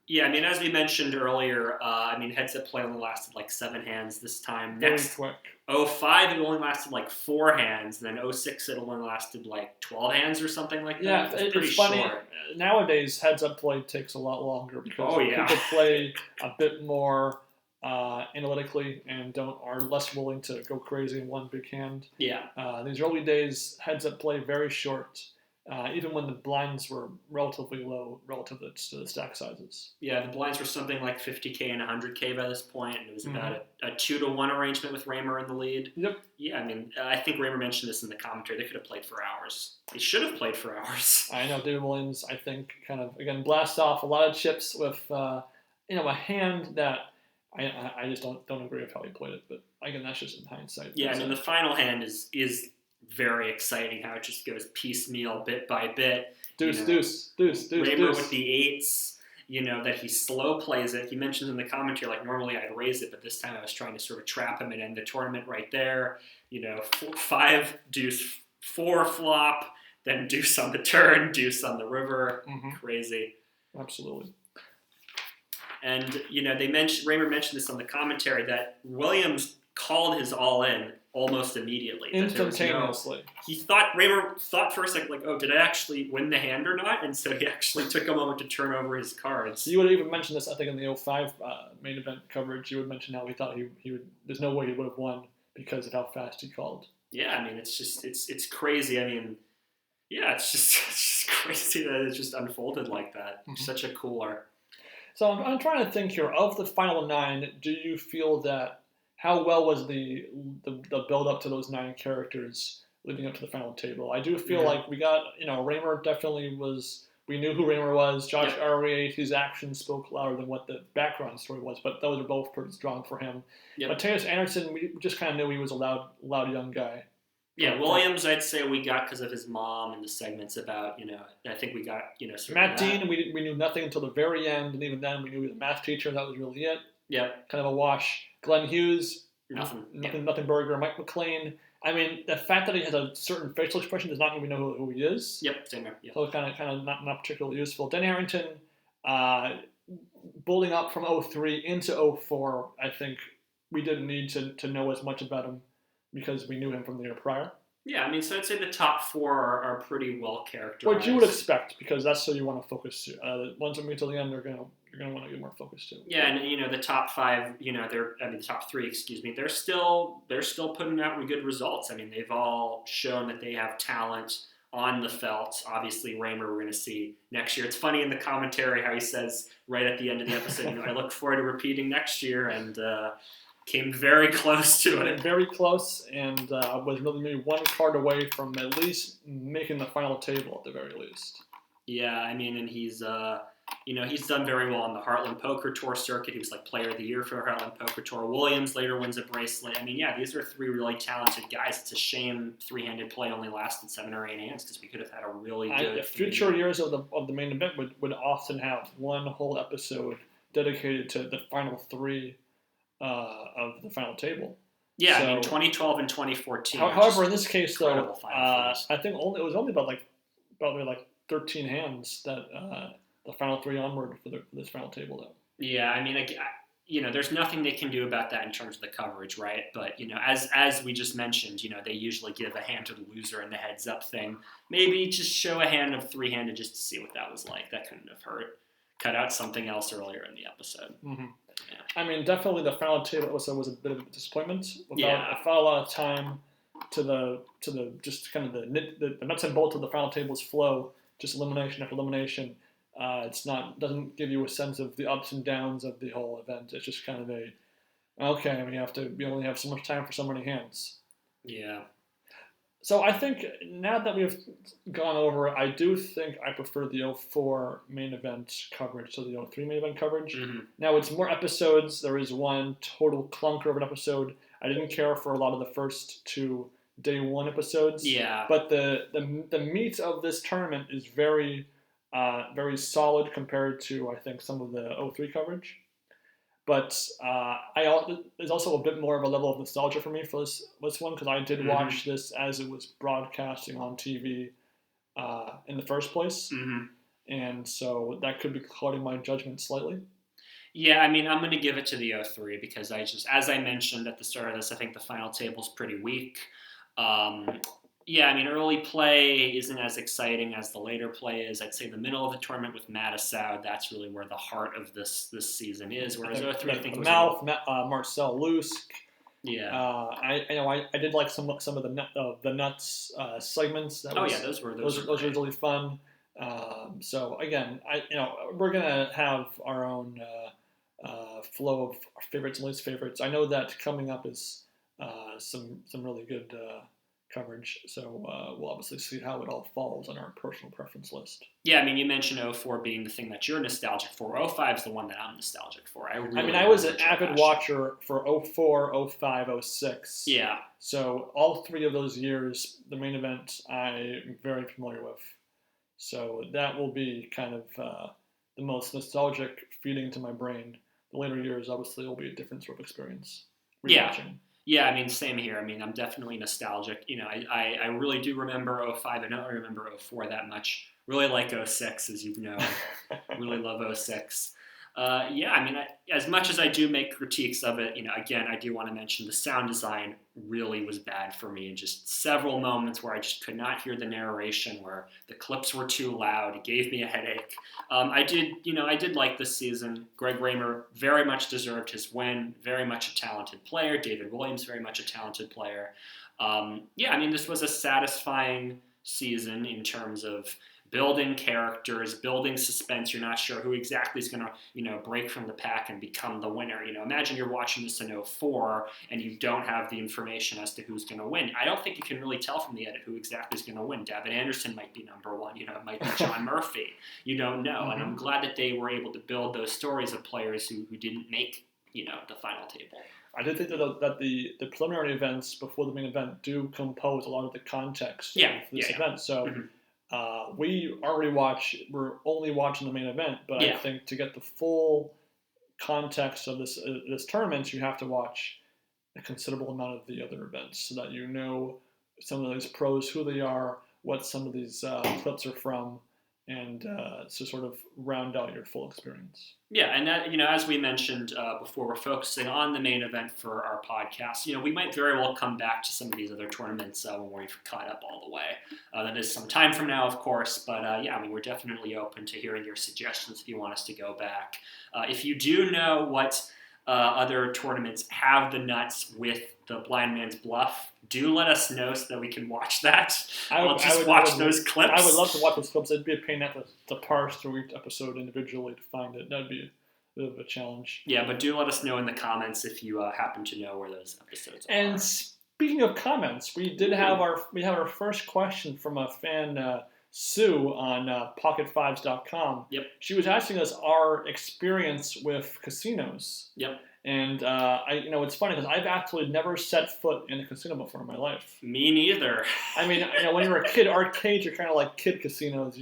Yeah, I mean, as we mentioned earlier, heads-up play only lasted 7 hands this time. Next, very quick. 05, it only lasted 4 hands, and then 06, it only lasted 12 hands or something like that. Yeah, it's pretty funny. Short. Nowadays, heads-up play takes a lot longer because people play a bit more analytically and are less willing to go crazy in one big hand. Yeah. These early days, heads-up play very short. Even when the blinds were relatively low relative to the stack sizes. Yeah, the blinds were something like 50K and 100K by this point, and it was about a 2-to-1 arrangement with Raymer in the lead. Yep. Yeah, I mean, I think Raymer mentioned this in the commentary. They could have played for hours. They should have played for hours. I know David Williams, I think, kind of, again, blasts off a lot of chips with, a hand that I just don't agree with how he played it. But, again, that's just in hindsight. Yeah, I mean, the final hand is very exciting how it just goes piecemeal, bit by bit. Deuce. Raymer with the 8s, that he slow plays it. He mentions in the commentary, normally I'd raise it, but this time I was trying to sort of trap him and end the tournament right there. 5 deuce, 4 flop, then deuce on the turn, deuce on the river. Crazy. Absolutely. And, Raymer mentioned this on the commentary that Williams called his all-in almost immediately. Instantaneously. Raymer thought for a second, oh, did I actually win the hand or not? And so he actually took a moment to turn over his cards. You would have even mentioned this, I think, in the 05 main event coverage. You would mention how he thought he would, there's no way he would have won because of how fast he called. Yeah, I mean, it's crazy. I mean, yeah, it's just crazy that it just unfolded like that. Such a cool arc. So I'm trying to think here. Of the final 9, do you feel that how well was the build up to those 9 characters leading up to the final table? I do feel like we got, Raymer definitely was, we knew who Raymer was. Josh Arieh, his actions spoke louder than what the background story was, but those are both pretty strong for him. Yep. Matusow Anderson, we just kind of knew he was a loud young guy. Yeah, Williams, I'd say we got because of his mom and the segments about, I think we got, sort Matt of Dean, we knew nothing until the very end, and even then we knew he was a math teacher. That was really it. Yep. Kind of a wash. Glenn Hughes, Nothing. Nothing burger. Mike McLean. I mean, the fact that he has a certain facial expression does not mean we know who he is. Yep, same here. Yep. So it's kind of not particularly useful. Dan Harrington, building up from 03 into 04, I think we didn't need to know as much about him because we knew him from the year prior. Yeah, I mean, so I'd say the top four are pretty well characterized. What you would expect, because that's who you want to focus to. Once we get to the end, you're gonna want to get more focused to. Yeah, and the top five, the top three, excuse me, they're still putting out good results. I mean, they've all shown that they have talent on the felt. Obviously, Raymer, we're going to see next year. It's funny in the commentary how he says right at the end of the episode, I look forward to repeating next year, and came very close to it. Very close, and was really maybe one card away from at least making the final table at the very least. Yeah, I mean, and he's he's done very well on the Heartland Poker Tour circuit. He was like Player of the Year for the Heartland Poker Tour. Williams later wins a bracelet. I mean, yeah, these are three really talented guys. It's a shame three-handed play only lasted 7 or 8 hands because we could have had a really good. Future years of the main event would often have one whole episode dedicated to the final three of the final table. Yeah, so, I mean, 2012 and 2014. However, in this case, though, I think it was only about 13 hands that the final three onward for this final table, though. Yeah, I mean, there's nothing they can do about that in terms of the coverage, right? But as we just mentioned, they usually give a hand to the loser in the heads up thing. Maybe just show a hand of three-handed just to see what that was like. That couldn't have hurt. Cut out something else earlier in the episode. Mm-hmm. Yeah. I mean, definitely the final table episode was a bit of a disappointment. I felt a lot of time to the just kind of the nuts and bolts of the final table's flow, just elimination after elimination. Doesn't give you a sense of the ups and downs of the whole event. It's just kind of we only have so much time for so many hands. Yeah. So I think now that we've gone over, I do think I prefer the 04 main event coverage to the 03 main event coverage. Mm-hmm. Now it's more episodes. There is one total clunker of an episode. I didn't care for a lot of the first two day one episodes. Yeah. But the meat of this tournament is very, very solid compared to, I think, some of the 03 coverage. But there's also a bit more of a level of nostalgia for me for this one because I did watch this as it was broadcasting on TV in the first place. Mm-hmm. And so that could be clouding my judgment slightly. Yeah, I mean, I'm going to give it to the 03 because as I mentioned at the start of this, I think the final table's pretty weak. Yeah, I mean, early play isn't as exciting as the later play is. I'd say the middle of the tournament with Matusow, that's really where the heart of this season is. Whereas 03, I think it was Marcel Lusk. Yeah. I did like some of the nuts segments. Those were really fun. So again, we're gonna have our own flow of favorites and least favorites. I know that coming up is some really good coverage, so we'll obviously see how it all falls on our personal preference list. Yeah, I mean, you mentioned 04 being the thing that you're nostalgic for. 05 is the one that I'm nostalgic for. I was an avid watcher for 04, 05, 06. Yeah. So all three of those years, the main event, I'm very familiar with. So that will be kind of the most nostalgic feeding to my brain. The later years, obviously, will be a different sort of experience. Yeah, I mean, same here. I mean, I'm definitely nostalgic. I really do remember 05. I don't remember 04 that much. Really like 06, as you know. Really love 06. Yeah, I mean, as much as I do make critiques of it, again, I do want to mention the sound design really was bad for me. And just several moments where I just could not hear the narration, where the clips were too loud. It gave me a headache. I did like this season. Greg Raymer very much deserved his win. Very much a talented player. David Williams, very much a talented player. Yeah, I mean, this was a satisfying season in terms of building characters, building suspense. You're not sure who exactly is going to, break from the pack and become the winner. Imagine you're watching this in 04 and you don't have the information as to who's going to win. I don't think you can really tell from the edit who exactly is going to win. Davin Anderson might be number one. It might be John Murphy. You don't know. Mm-hmm. And I'm glad that they were able to build those stories of players who didn't make, the final table. I did think that the preliminary events before the main event do compose a lot of the context of this event. So we're only watching the main event, but I think to get the full context of this tournament, you have to watch a considerable amount of the other events so that you know some of these pros, who they are, what some of these clips are from, and to sort of round out your full experience. Yeah, and that, as we mentioned before, we're focusing on the main event for our podcast. We might very well come back to some of these other tournaments when we've caught up all the way. That is some time from now, of course, but we're definitely open to hearing your suggestions if you want us to go back. If you do know what other tournaments have the nuts with the Blind Man's Bluff, do let us know so that we can watch that. I'll just watch those clips. I would love to watch those clips. It'd be a pain to parse through each episode individually to find it. That'd be a bit of a challenge. Yeah, but do let us know in the comments if you happen to know where those episodes are. And speaking of comments, we have our first question from a fan, Sue, on pocket5s.com. Yep. She was asking us our experience with casinos. Yep. And it's funny because I've actually never set foot in a casino before in my life. Me neither. I mean, when you're a kid, arcades are kind of like kid casinos,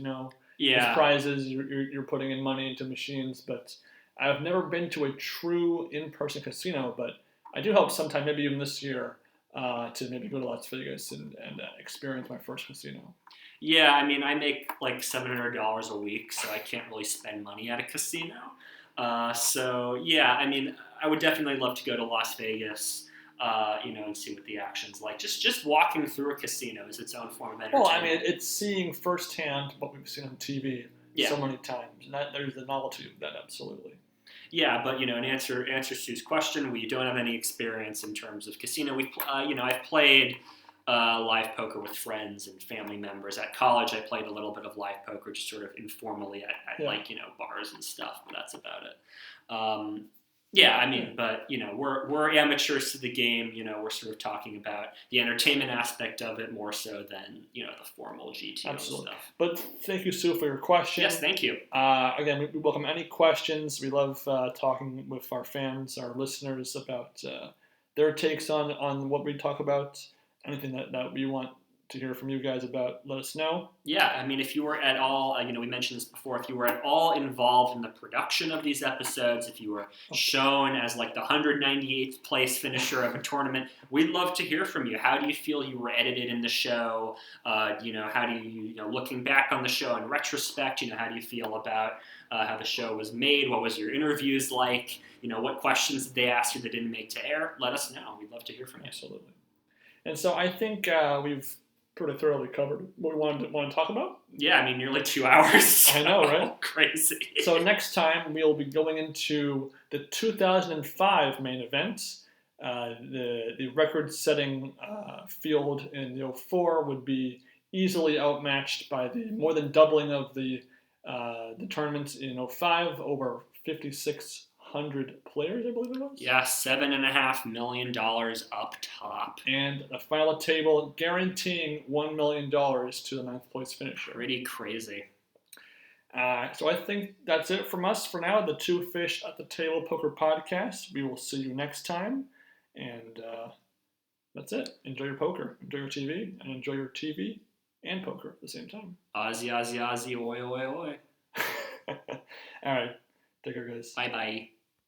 Yeah. With prizes, you're putting in money into machines. But I've never been to a true in-person casino. But I do hope sometime, maybe even this year, to maybe go to Las Vegas and experience my first casino. Yeah, I mean, I make like $700 a week, so I can't really spend money at a casino. So yeah, I mean, I would definitely love to go to Las Vegas, and see what the action's like. Just walking through a casino is its own form of entertainment. Well, I mean, it's seeing firsthand what we've seen on TV so many times, and there's the novelty of that, absolutely. Yeah, but in answer Sue's question, we don't have any experience in terms of casino. I've played live poker with friends and family members. At college, I played a little bit of live poker, just sort of informally at bars and stuff, but that's about it. But we're amateurs to the game. We're sort of talking about the entertainment aspect of it more so than the formal GTO stuff. But thank you, Sue, for your question. Yes, thank you. Again, we welcome any questions. We love talking with our fans, our listeners, about their takes on what we talk about. Anything that we want to hear from you guys about, let us know. Yeah, I mean, if you were at all, we mentioned this before, if you were at all involved in the production of these episodes, if you were shown as like the 198th place finisher of a tournament, we'd love to hear from you. How do you feel you were edited in the show? How do you, looking back on the show in retrospect, how do you feel about how the show was made? What was your interviews like? What questions did they ask you that didn't make to air? Let us know. We'd love to hear from you. Absolutely. And so I think we've pretty thoroughly covered what we want to talk about. Yeah, I mean, nearly 2 hours. So I know, right? Crazy. So next time we'll be going into the 2005 main event. The record-setting field in the 04 would be easily outmatched by the more than doubling of the tournament in 05, over 5,600 players, I believe it was. Yeah, $7.5 million up top. And a final table guaranteeing $1 million to the 9th place finisher. Pretty crazy. So I think that's it from us for now, the Two Fish at the Table Poker Podcast. We will see you next time. And that's it. Enjoy your poker, enjoy your TV, and enjoy your TV and poker at the same time. Aussie, Aussie, Aussie, oi, oi, oi. All right. Take care, guys. Bye-bye.